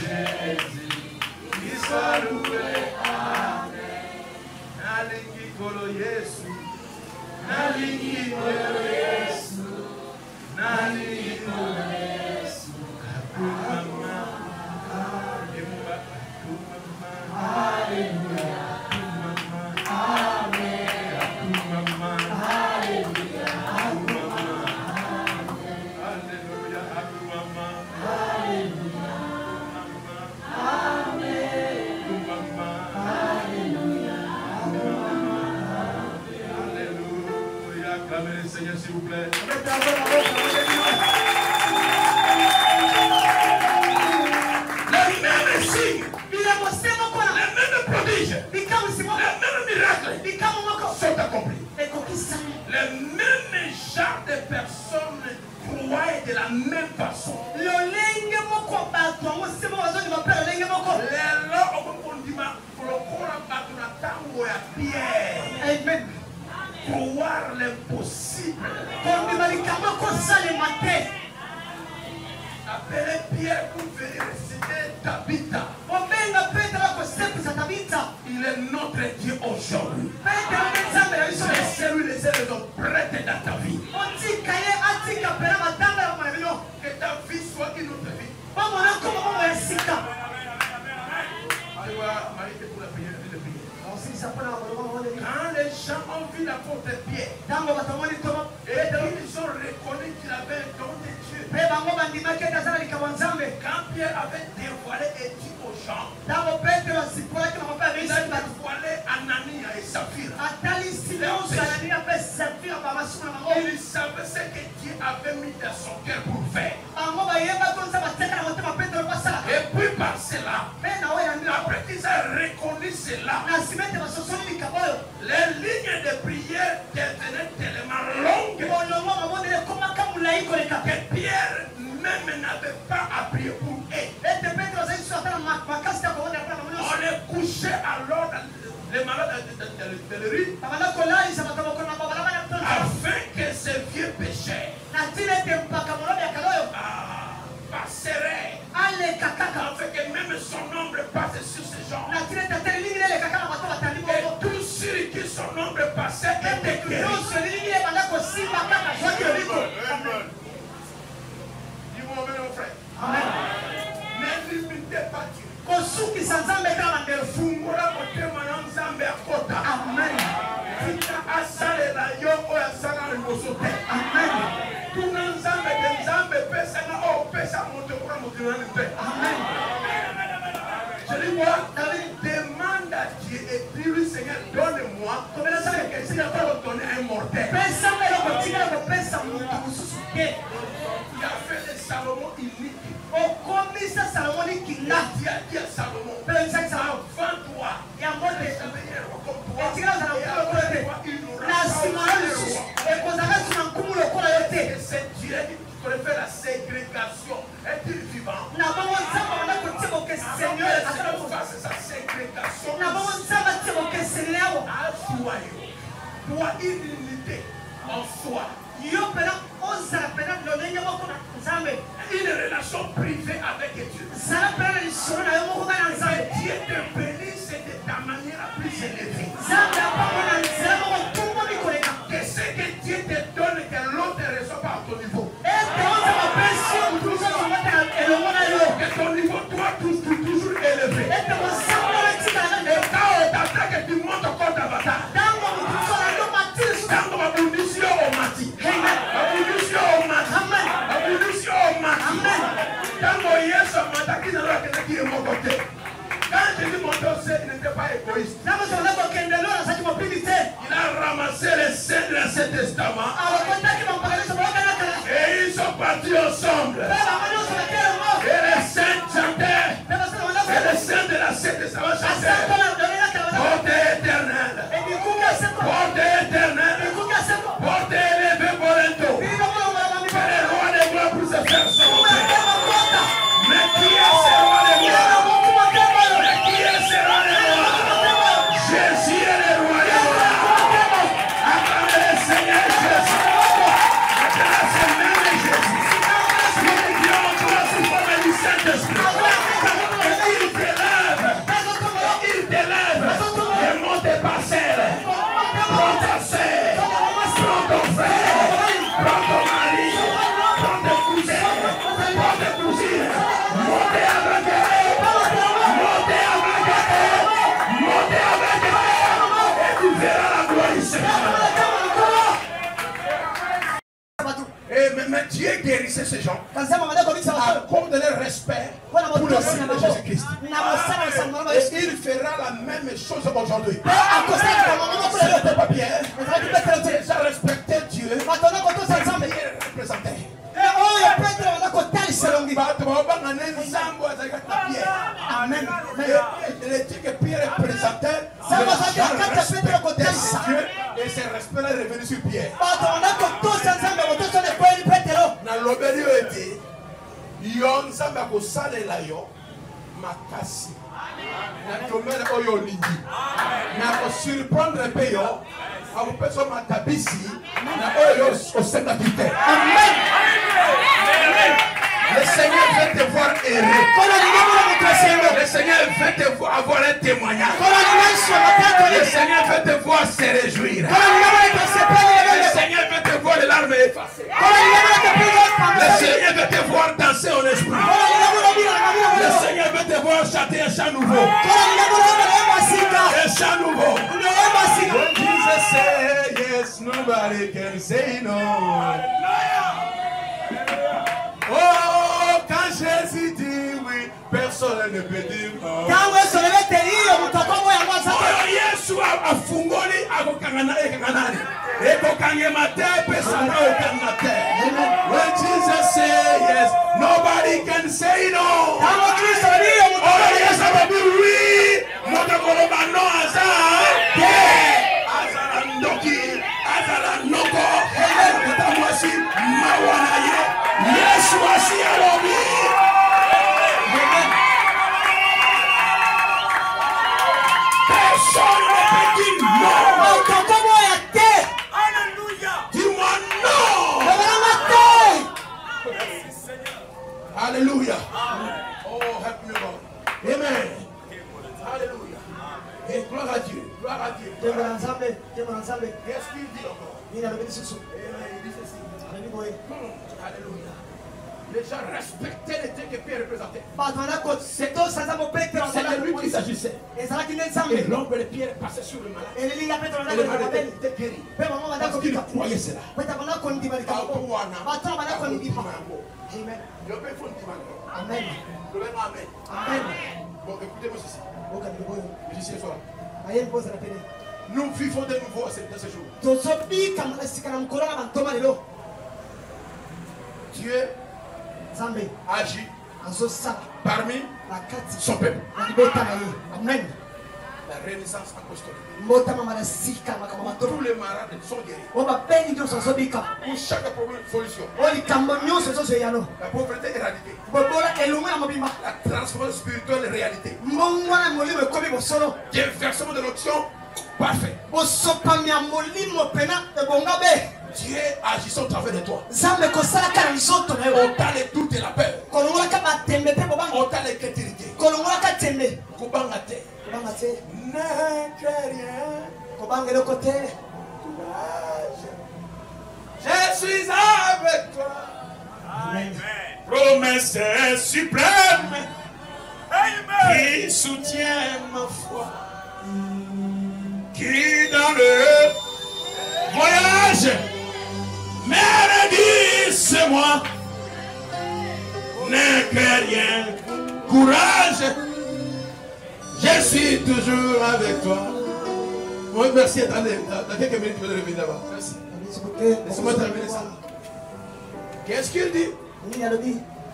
J'aime Jésus, qu'il soit loué, amen. Nalingi kolo Yesu, nalingi kolo Yesu, nalingi kolo Yesu, kakumama, emba kakumama, hallelujah, kakumama, amen, kakumama, hallelujah, kakumama, hallelujah, kakumama, hallelujah, kakumama, hallelujah, alléluia, acclamez le Seigneur s'il vous plaît. Le même signe, le même prodige, le même miracle sont accomplis. Le même genre de personnes croient de la même façon. Amen. Croire l'impossible. Appelez Pierre pour venir réciter Tabitha. Il est notre Dieu aujourd'hui. Laissez-lui laisser les hommes prêts dans ta vie. Que ta vie soit une autre vie. Tu vois, Marie, c'est pour la prière, de prier. Quand les gens ont vu l'apôtre Pierre, et ils ont reconnu qu'il avait un don de Dieu. Quand Pierre avait dévoilé et dit aux gens, il a dévoilé Anania et Saphira. Il savait ce que Dieu avait mis dans son cœur pour faire. Et puis par cela, après qu'ils aient reconnu cela, les lignes de prière devenaient tellement longues que Pierre même n'avait pas à prier pour eux. On est couché alors dans les malades de l'hôtellerie afin que ces vieux pécheurs passeraient, afin que même son ombre passe sur ces gens. Et tous ceux qui son ombre passait étaient guéris. Dis-moi, mon frère. Ne limitez pas Dieu. Fungura motema na nzambe akota. Tika asalela yo oyo asala liboso te. Tuna nzambe de nzambe pesa na o pesa moto kwa moto na te. Je dis moi, David demande à Dieu et dit lui Seigneur, donne-moi ce que tu n'as pas donné à un mortel. Il a fait des Salomon uniques. Il a dit à Salomon, avant toi, il y a un comme toi, et après toi, il n'aura pas de roi. Et c'est Dieu qui pourrait faire la ségrégation. Est-il vivant? Seigneur, fasse sa ségrégation. Toi, une unité en soi. Une relation privée avec Dieu. Que Dieu te bénisse de ta manière la plus élevée. Que ce que Dieu te donne, que l'autre ne reçoit pas à ton niveau. Que ton niveau doit toujours élevé. Et quand on t'attaque, tu montes encore davantage. Tango babundisio omati. Babundisio omati. Babundisio omati. Tango Yesu amataki na roho kenda kie mokote. Quand Jésus montait au ciel, il n'était pas égoïste. Il a ramassé les saints de l'Ancien Testament. Et ils sont partis ensemble. Et les saints chantaient. Et les saints de l'Ancien Testament Porte éternelle. Porte éternelle. Porte élevée Volento. Que le roi des gloires puisse se faire sortir. Mais qui est ce roi des gloires? Mais qui est ce roi des gloires? Jésus est le roi des gloires. Acclamez le Seigneur Jésus. Maintenant c'est même Jésus. Si Dieu en toi sous forme du Saint-Esprit. Il t'élève. Et monte par serre. Prends ta sœur. Prends ton frère. Prends ton mari. Prends tes cousins. Prends tes cousines. Montez avec elle. Montez avec elle. Montez avec elle. Et tu verras la gloire du Seigneur. Mais Dieu guérissait ces gens à cause de leur respect pour le nom de Jésus-Christ. Et il fera la même chose aujourd'hui. Ce n'était pas bien. Déjà respecté Dieu. Il représentait. Amen. Le Dieu que Pierre représentait, Dieu et ce respect-là est revenu sur Pierre. Dans l'obédio était, yon samba ko salela yo makasi. Na tomele oyo lingi. Na ko surprendre pe yo, a ko peso matabisi na oyo osenga kite. Amen. Le Seigneur veut te voir heureux. Le Seigneur veut te voir avoir un témoignage. Le Seigneur veut te voir se réjouir. Le Seigneur veut te voir les larmes effacées. Le Seigneur veut te voir danser en esprit. Le Seigneur veut te voir chanter un chant nouveau. Un chant nouveau. When Jesus said yes, nobody can say no. Oh, quand Jésus dit oui, personne ne peut dire non. Yesu afungoli akokangana ekanganani. Ekokangema pesana okangate. When Jesus say yes, nobody can say no. Oh yes, ababi oui. Motakoloba no asa. Azala ndoki, azala noko. Kotamwasi mawana ye. Yesu asi alobi. Personne ne peut dire non. Alléluia. Dis-moi non. Alléluia. Oh, help me, Lord. Amen. Alléluia. Et gloire à Dieu. Gloire à Dieu. Qu'est-ce qu'il dit encore? Il dit ceci. Alléluia. Les gens respectaient les dieux que Pierre représentait. C'était lui qui s'agissait. Et l'ombre de Pierre passait sur le malade. Et le malade était guéri. Parce qu'il croyait cela. Amen. Amen. Bon, écoutez-moi ceci. Musicien, sois là. Nous vivons de nouveau dans ce jour. Dieu agit parmi son peuple. Amen. La renaissance apostolique. Tous les malades sont guéris. Pour chaque problème, solution. La pauvreté éradiquée. La transformation spirituelle est réalité. Déversement de l'onction parfait. Dieu agissant au travers de toi. On t'a les doutes et la peur. On t'a les crétilités. Ne crains rien. Je suis avec toi. Amen. Promesse suprême. Amen. Qui soutient ma foi. Qui dans le voyage c'est moi. Ne crains rien. Courage. Je suis toujours avec toi. Oui, merci. Attendez. Dans quelques minutes, je vais revenir là-bas. Merci. Laissez-moi terminer ça. Qu'est-ce qu'il dit?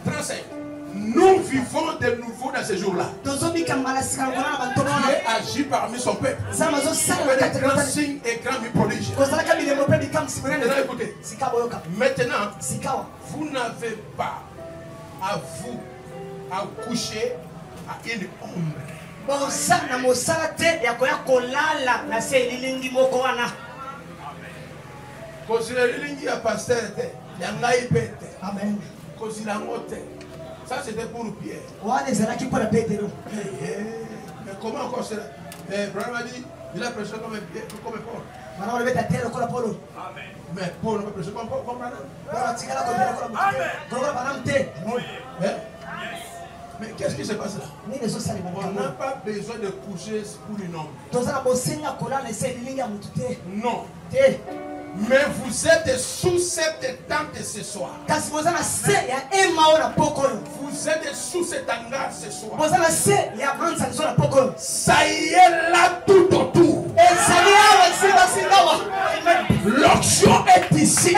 35. Nous vivons de nouveau dans ces jours-là. Dieu agit parmi son peuple. Avec des grands signes et grands prodiges. Maintenant, écoutez. Maintenant, vous n'avez pas à vous accoucher à une ombre. Amen. Ça c'était pour Pierre. Mais comment encore cela? Abraham a dit, il a prêché comme Paul. Mais Paul n'a pas prêché comme Paul. Mais qu'est-ce qui se passe là? On n'a pas besoin de coucher pour une ombre. Non. Mais vous êtes sous cette tente ce soir. Vous êtes sous cet hangar ce soir. Ça y est là tout autour. L'onction est ici.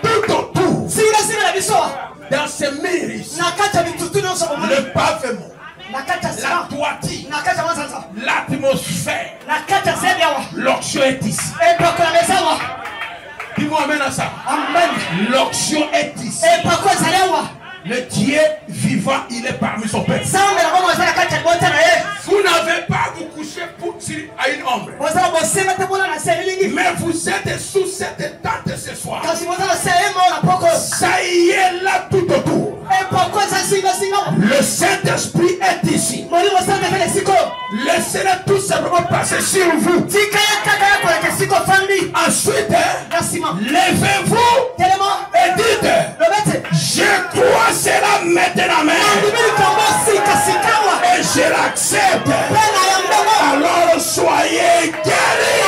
Tout autour. Dans ces murs ici. Le pavement. La toiture, l'atmosphère, l'onction est ici. Dis-moi amen à ça. L'onction est ici. Le Dieu vivant, il est parmi son peuple. Vous n'avez pas à vous coucher à une ombre. Mais vous êtes sous cette tente ce soir. Ça y est là tout autour. Le Saint-Esprit est ici. Laissez-le tout simplement passer sur vous. Ensuite, levez-vous et dites, je crois cela maintenant. Et je l'accepte. Alors soyez guéris.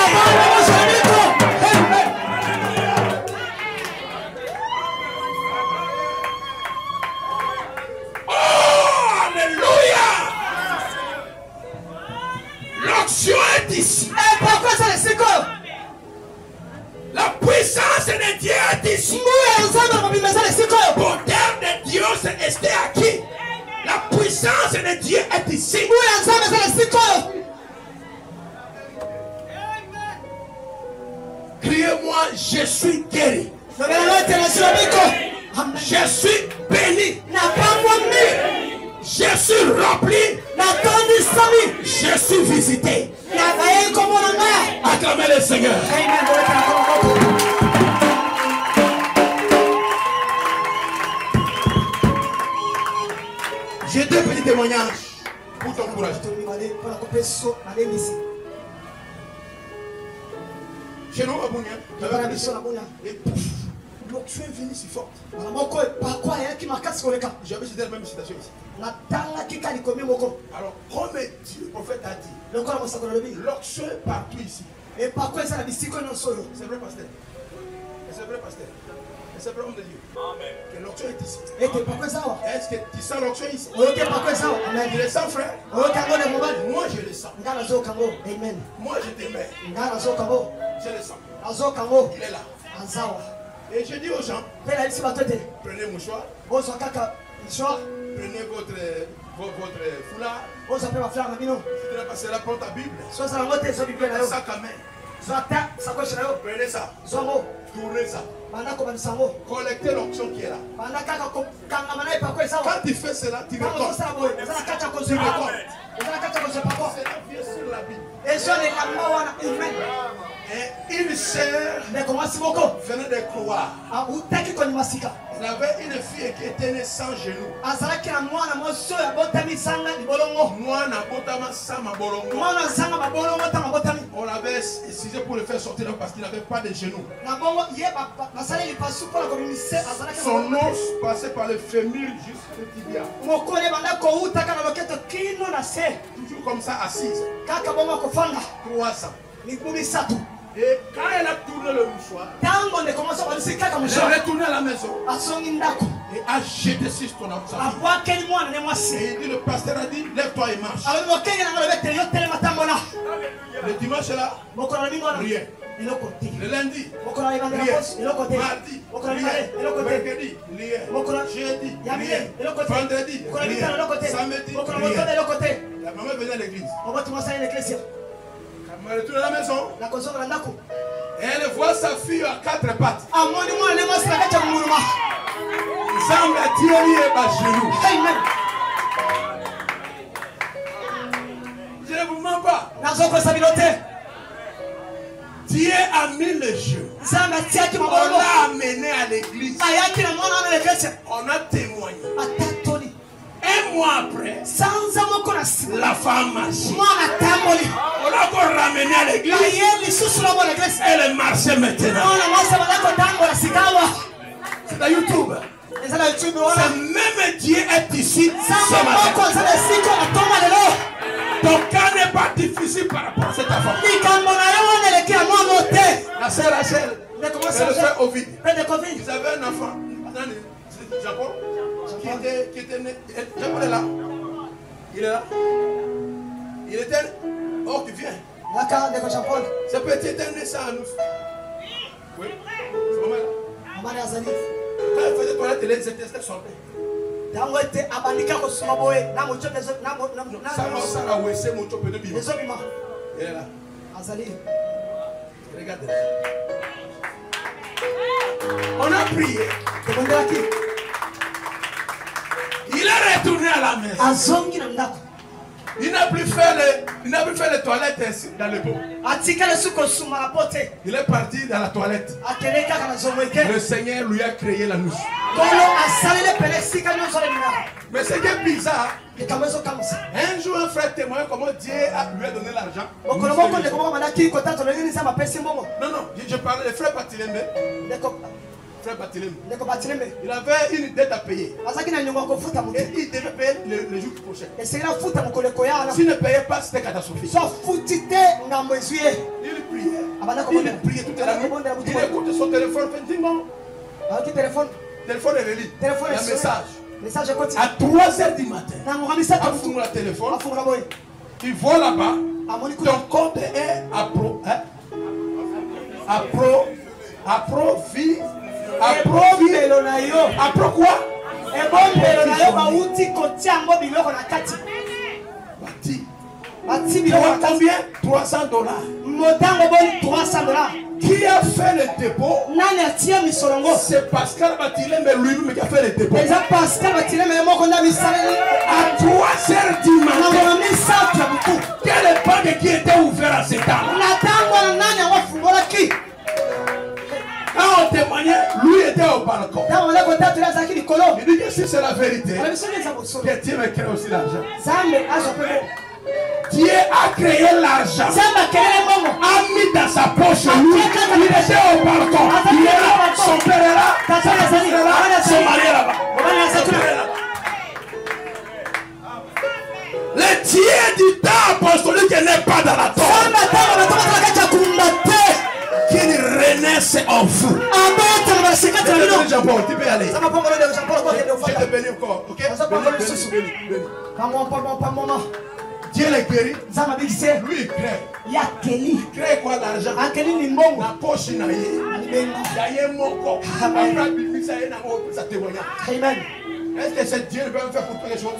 L'onction est ici. La puissance de Dieu est ici. Le terme de Dieu est acquis. La puissance de Dieu est ici. Criez-moi, je suis guéri. Je suis béni. Je suis rempli. Je suis visité. Acclamez le Seigneur. J'ai deux petits témoignages pour t'encourager. Chez nous, et pouf, l'onction est venue si forte. J'avais cette même citation ici. Alors, comme le prophète a dit, l'onction est partout ici. C'est vrai, pasteur. C'est vrai, pasteur. C'est vrai, homme de Dieu. Amen. Que l'onction est ici. Est-ce que tu sens l'onction ici? Tu le sens, frère? Moi, je le sens. Moi, je t'aimais. Je le sens. Il est là. Et je dis aux gens, prenez mouchoir. Prenez votre foulard. C'est là, prends ta Bible. Sac à main. Prenez ça. Tournez ça. Collectez l'onction qui est là. Quand tu fais cela, tu récoltes. Tu récoltes. C'est la vie sur la Bible. Et une sœur venait de croire. Elle avait une fille qui était née sans genoux. On l'avait excisé pour le faire sortir parce qu'il n'avait pas de genoux. Son os passait par le fémur jusqu'au tibia. Toujours comme ça, assise. 3 ans. Et quand elle a tourné le mouchoir, elle est retournée à la maison et a jeté sur ton absence. Et le pasteur a dit, lève-toi et marche. Le dimanche là, rien. Le lundi, rien. Mardi, rien. Mercredi, rien. Jeudi, rien. Vendredi, rien. Samedi, rien. La maman venait à l'église. Quand elle retourne à la maison, elle voit sa fille à 4 pattes. Zamba Thierry est bas genou. Je ne vous mens pas. Dieu a mis le jeu. On l'a amené à l'église. On a témoigné. Un mois après, la femme marche. On l'a encore ramené à l'église. Elle marche maintenant. C'est à YouTube. Ce même Dieu est ici ce matin. Ton cas n'est pas difficile par rapport à cette affaire. La sœur Rachel et le frère Ovid, ils avaient un enfant dans le Japon qui était né. Japon est là. Il est là. Il était. Oh, tu viens. Ce petit était né sans nous. Oui. C'est maman là. Quand il faisait toilette, les intestins sortaient. Il est là. Regardez. On a prié. Il est retourné à la maison. Il n'a plus fait les toilettes ainsi dans le pot. Il est parti dans la toilette. Le Seigneur lui a créé la nouche. Mais c'est bien bizarre. Un jour, un frère témoigne comment Dieu lui a donné l'argent. Non, je parlais des frères Batilembe. Frère Batilembe. Il avait une dette à payer. Et il devait payer le jour prochain. S'il ne payait pas, c'était catastrophique. Il priait toute la nuit. Il écoutait son téléphone. Téléphone est relié. Il y a un message. À 3h du matin, il ouvre le téléphone. Il voit là-bas. Ton compte est Appro quoi? Bati. Combien? $300. Qui a fait le dépôt? C'est Pascal Batilembe lui-même qui a fait le dépôt. À 3h du matin. Quelle banque qui était ouverte à cet âge? Quand on témoignait, lui était au balcon. Il dit que si c'est la vérité, que Dieu va créer aussi l'argent. Dieu a créé l'argent, a mis dans sa poche lui. Il était au balcon. Il est là, son père est là, sa fille est là, son mari est là-bas. Le Dieu du temps apostolique n'est pas dans la tombe. Qu'il renaisse en vous. Tu peux y aller. Je te bénis encore. Ok? Dieu les guérit. Lui il crée. Il crée quoi l'argent? La poche n'a rien. Amen. Est-ce que c'est Dieu qui peut me faire pour toutes les choses?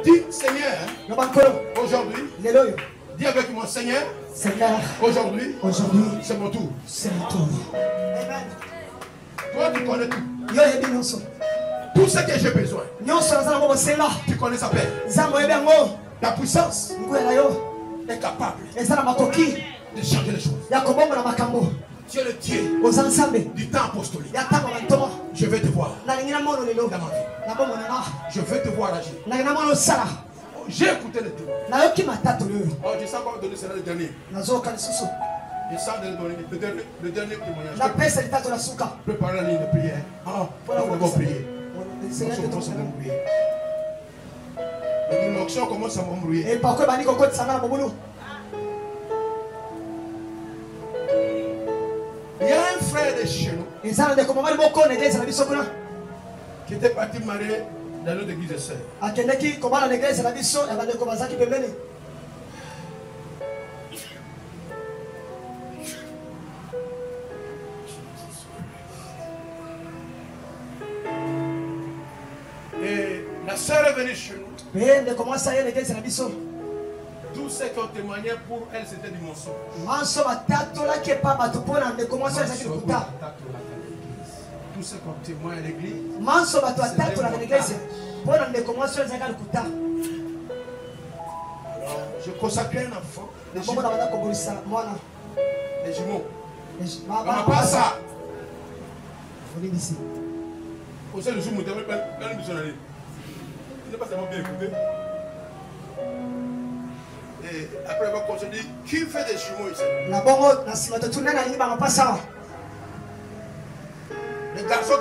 Dis Seigneur, aujourd'hui, dis avec moi Seigneur, aujourd'hui, c'est mon tour. Toi tu connais tout. Tout ce que j'ai besoin. Tu connais sa paix. Ta puissance est capable de changer les choses. Tu es le Dieu du temps apostolique. Je vais te voir dans ma vie. Je vais te voir agir. J'ai écouté le témoin. Oh, je sens qu'on va donner cela le dernier. Je sens de donner le dernier témoignage. Préparer la ligne de prière. On va prier. L'onction commence à m'embrouiller. Il y a un frère de chez nous qui était parti marier dans notre église de sœurs. sœur est venue chez nous. Bende commença ele que na biso. Tous ceux qui ont témoigné pour elle, c'était du mensonge. Manso batatu la ke pa batu pona de commença ça kuta. Tous ceux qui ont témoigné à l'église. Manso batu batatu la l'église. Pona de commença ça kuta. Alors, je consacrais un enfant. Les jumeaux. Les jumeaux. Maman pas ça. On est ici. Au sein du jumeau, tu as plein de missionnaires. Il n'est pas seulement bien écouté. Et après, on se dit, qui fait des jumeaux ici? Les garçons.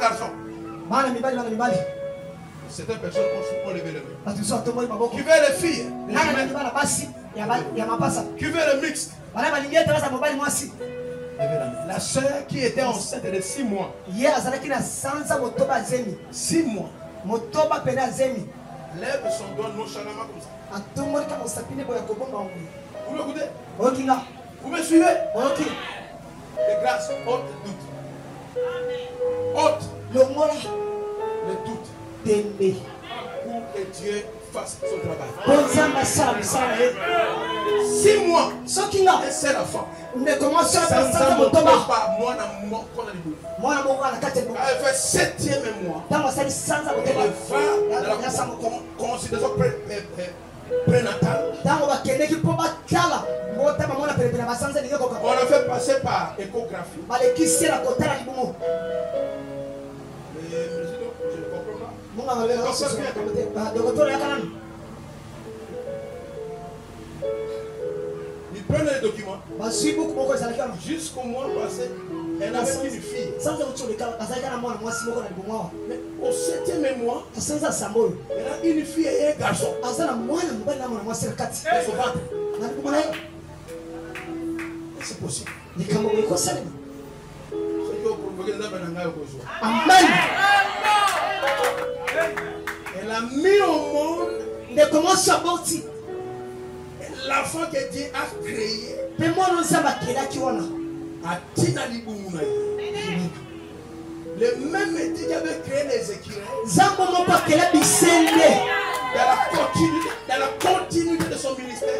Certaines personnes ont levé le main. Qui veut les filles? Qui veut le mixte? La soeur qui était enceinte de 6 mois. 6 mois. Lève son doigt nonchalamment comme ça. Vous m'écoutez? Vous me suivez? De grâce, ôte le doute. Ôte le doute. Pour que Dieu fasse son travail. 6 mois. Et c'est la femme. Elle fait 7e mois. Elle va dans la considération prénatale. On l'a fait passer par échographie. Ils prennent les documents. Jusqu'au mois passé, elle avait une fille. Mais au 7e mois, elle a une fille et un garçon. C'est possible. Amen. Elle a mis au monde l'enfant que Dieu a créé. Le même Dieu qui avait créé les écureuils. Dans la continuité de son ministère.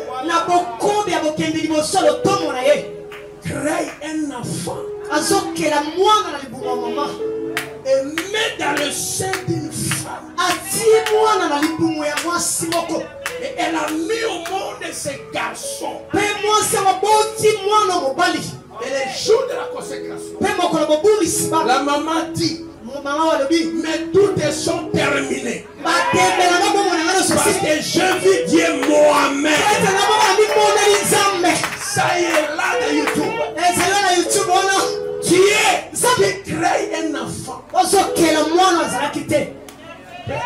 Crée un enfant. Et met dans le sein d'une femme. Et elle a mis au monde ses garçons. Et les jours de la consécration, la maman dit, mais toutes sont terminées. Parce que je vis Dieu Mohamed. Ça y est là de YouTube. Dieu qui crée un enfant.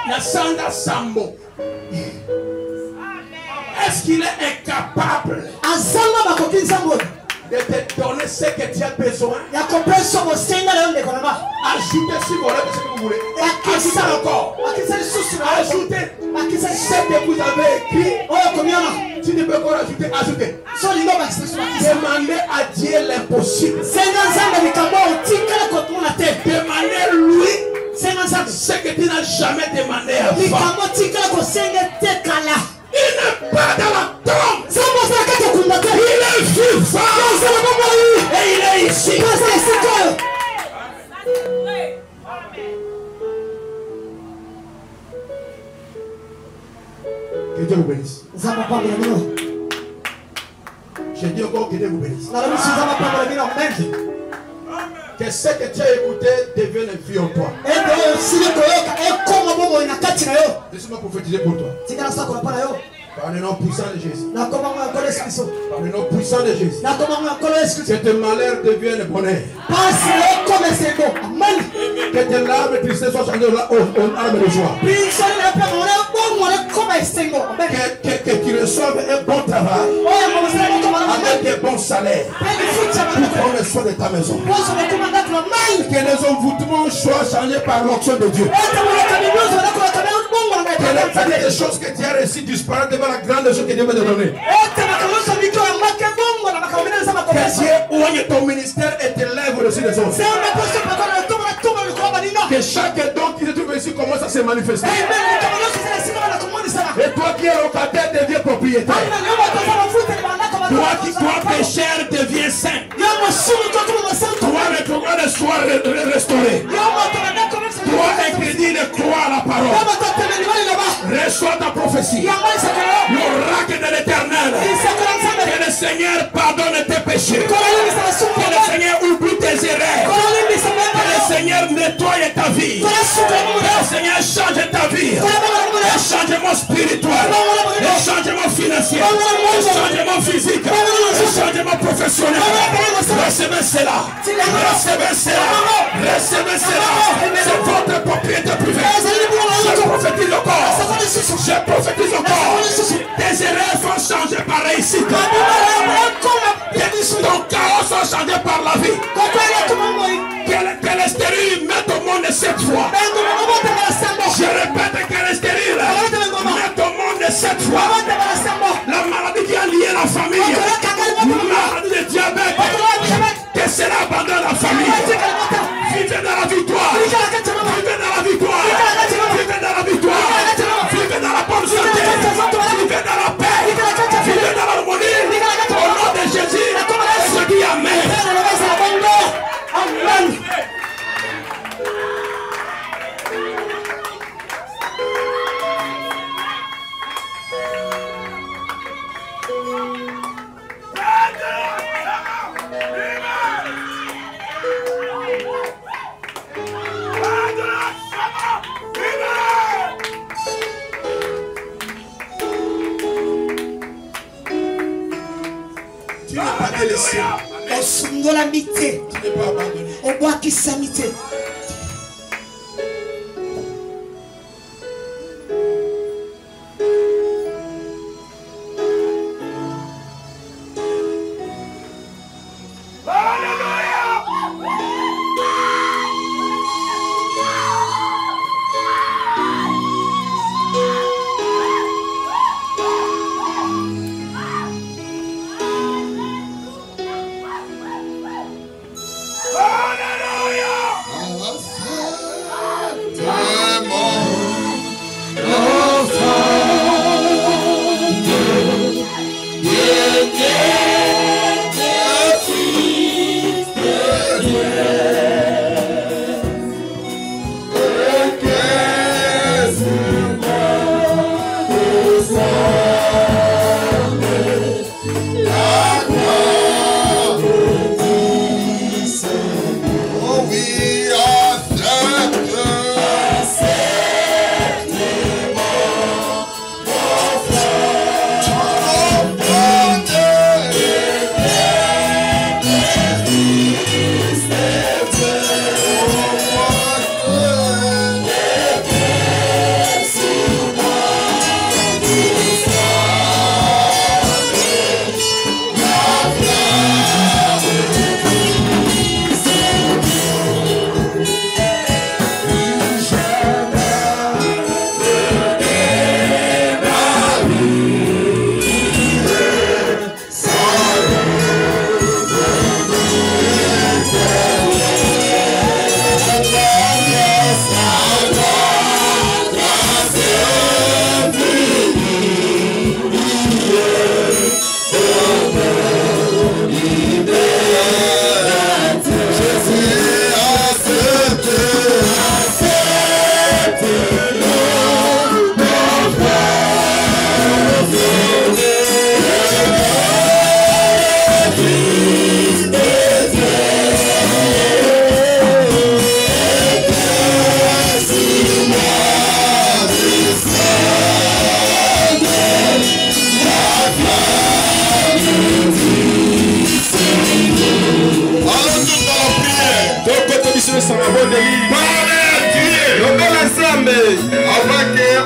La Sanda Sambo. Est-ce qu'il est incapable de te donner ce que tu as besoin? Ajoutez si vous voulez ce que vous voulez. Ajoutez encore. Ajoutez ce que vous avez écrit. Tu ne peux pas ajouter. Ajoutez. Demandez à Dieu l'impossible. Demandez-lui ce que tu n'as jamais demandé avant. Il n'est pas dans la tombe. Il est vivant. Et il est ici. Que Dieu vous bénisse. Je dis encore que Dieu vous bénisse. Que ce que tu as écouté devienne vie en toi. Laisse-moi prophétiser pour toi. Par le nom puissant de Jésus. Par le nom puissant de Jésus. Que tes malheurs deviennent bonheur. Que tes larmes et tristesse soient changées aux larmes de joie. Que tu reçoives un bon travail. Avec des bons salaires. Pour prendre soin de ta maison. Que les envoûtements soient changés par l'onction de Dieu. Que les choses que tu as reçues disparaissent devant la grande chose que Dieu va te donner. Que Dieu oigne ton ministère et te lève au-dessus des autres. Que chaque don qui se trouve ici commence à se manifester. Et toi qui es locataire deviens propriétaire. Toi pécheur deviens saint. Toi le commun de soi restauré. Toi incrédule de croire à la parole. Reçois ta prophétie. L'oracle de l'Éternel. Que le Seigneur pardonne tes péchés. Que le Seigneur oublie tes erreurs. Que le Seigneur nettoie ta vie. Que le Seigneur change ta vie. Un changement spirituel. Un changement financier. Un changement physique. Un changement professionnel. Recevez cela. Recevez cela. Recevez cela. C'est votre propriété privée. Je prophétise le corps. Je prophétise le corps. Tes erreurs sont changées par réussite. Ton chaos sont changés par la vie. Que le stérile mette au monde 7 fois. Je répète que le stérile mette au monde 7 fois. La maladie qui a lié la famille. La maladie de diabète. Que cela abandonne la famille. Vivez dans la victoire. Vivez dans la victoire. Vivez dans la victoire. Vivez dans la bonne santé. Vivez dans la paix. Vivez dans l'harmonie. Au nom de Jésus, je dis Amen. Amen. Tu n'es pas délaissé. Tu n'es pas abandonné.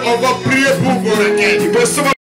On va prier pour vos requêtes.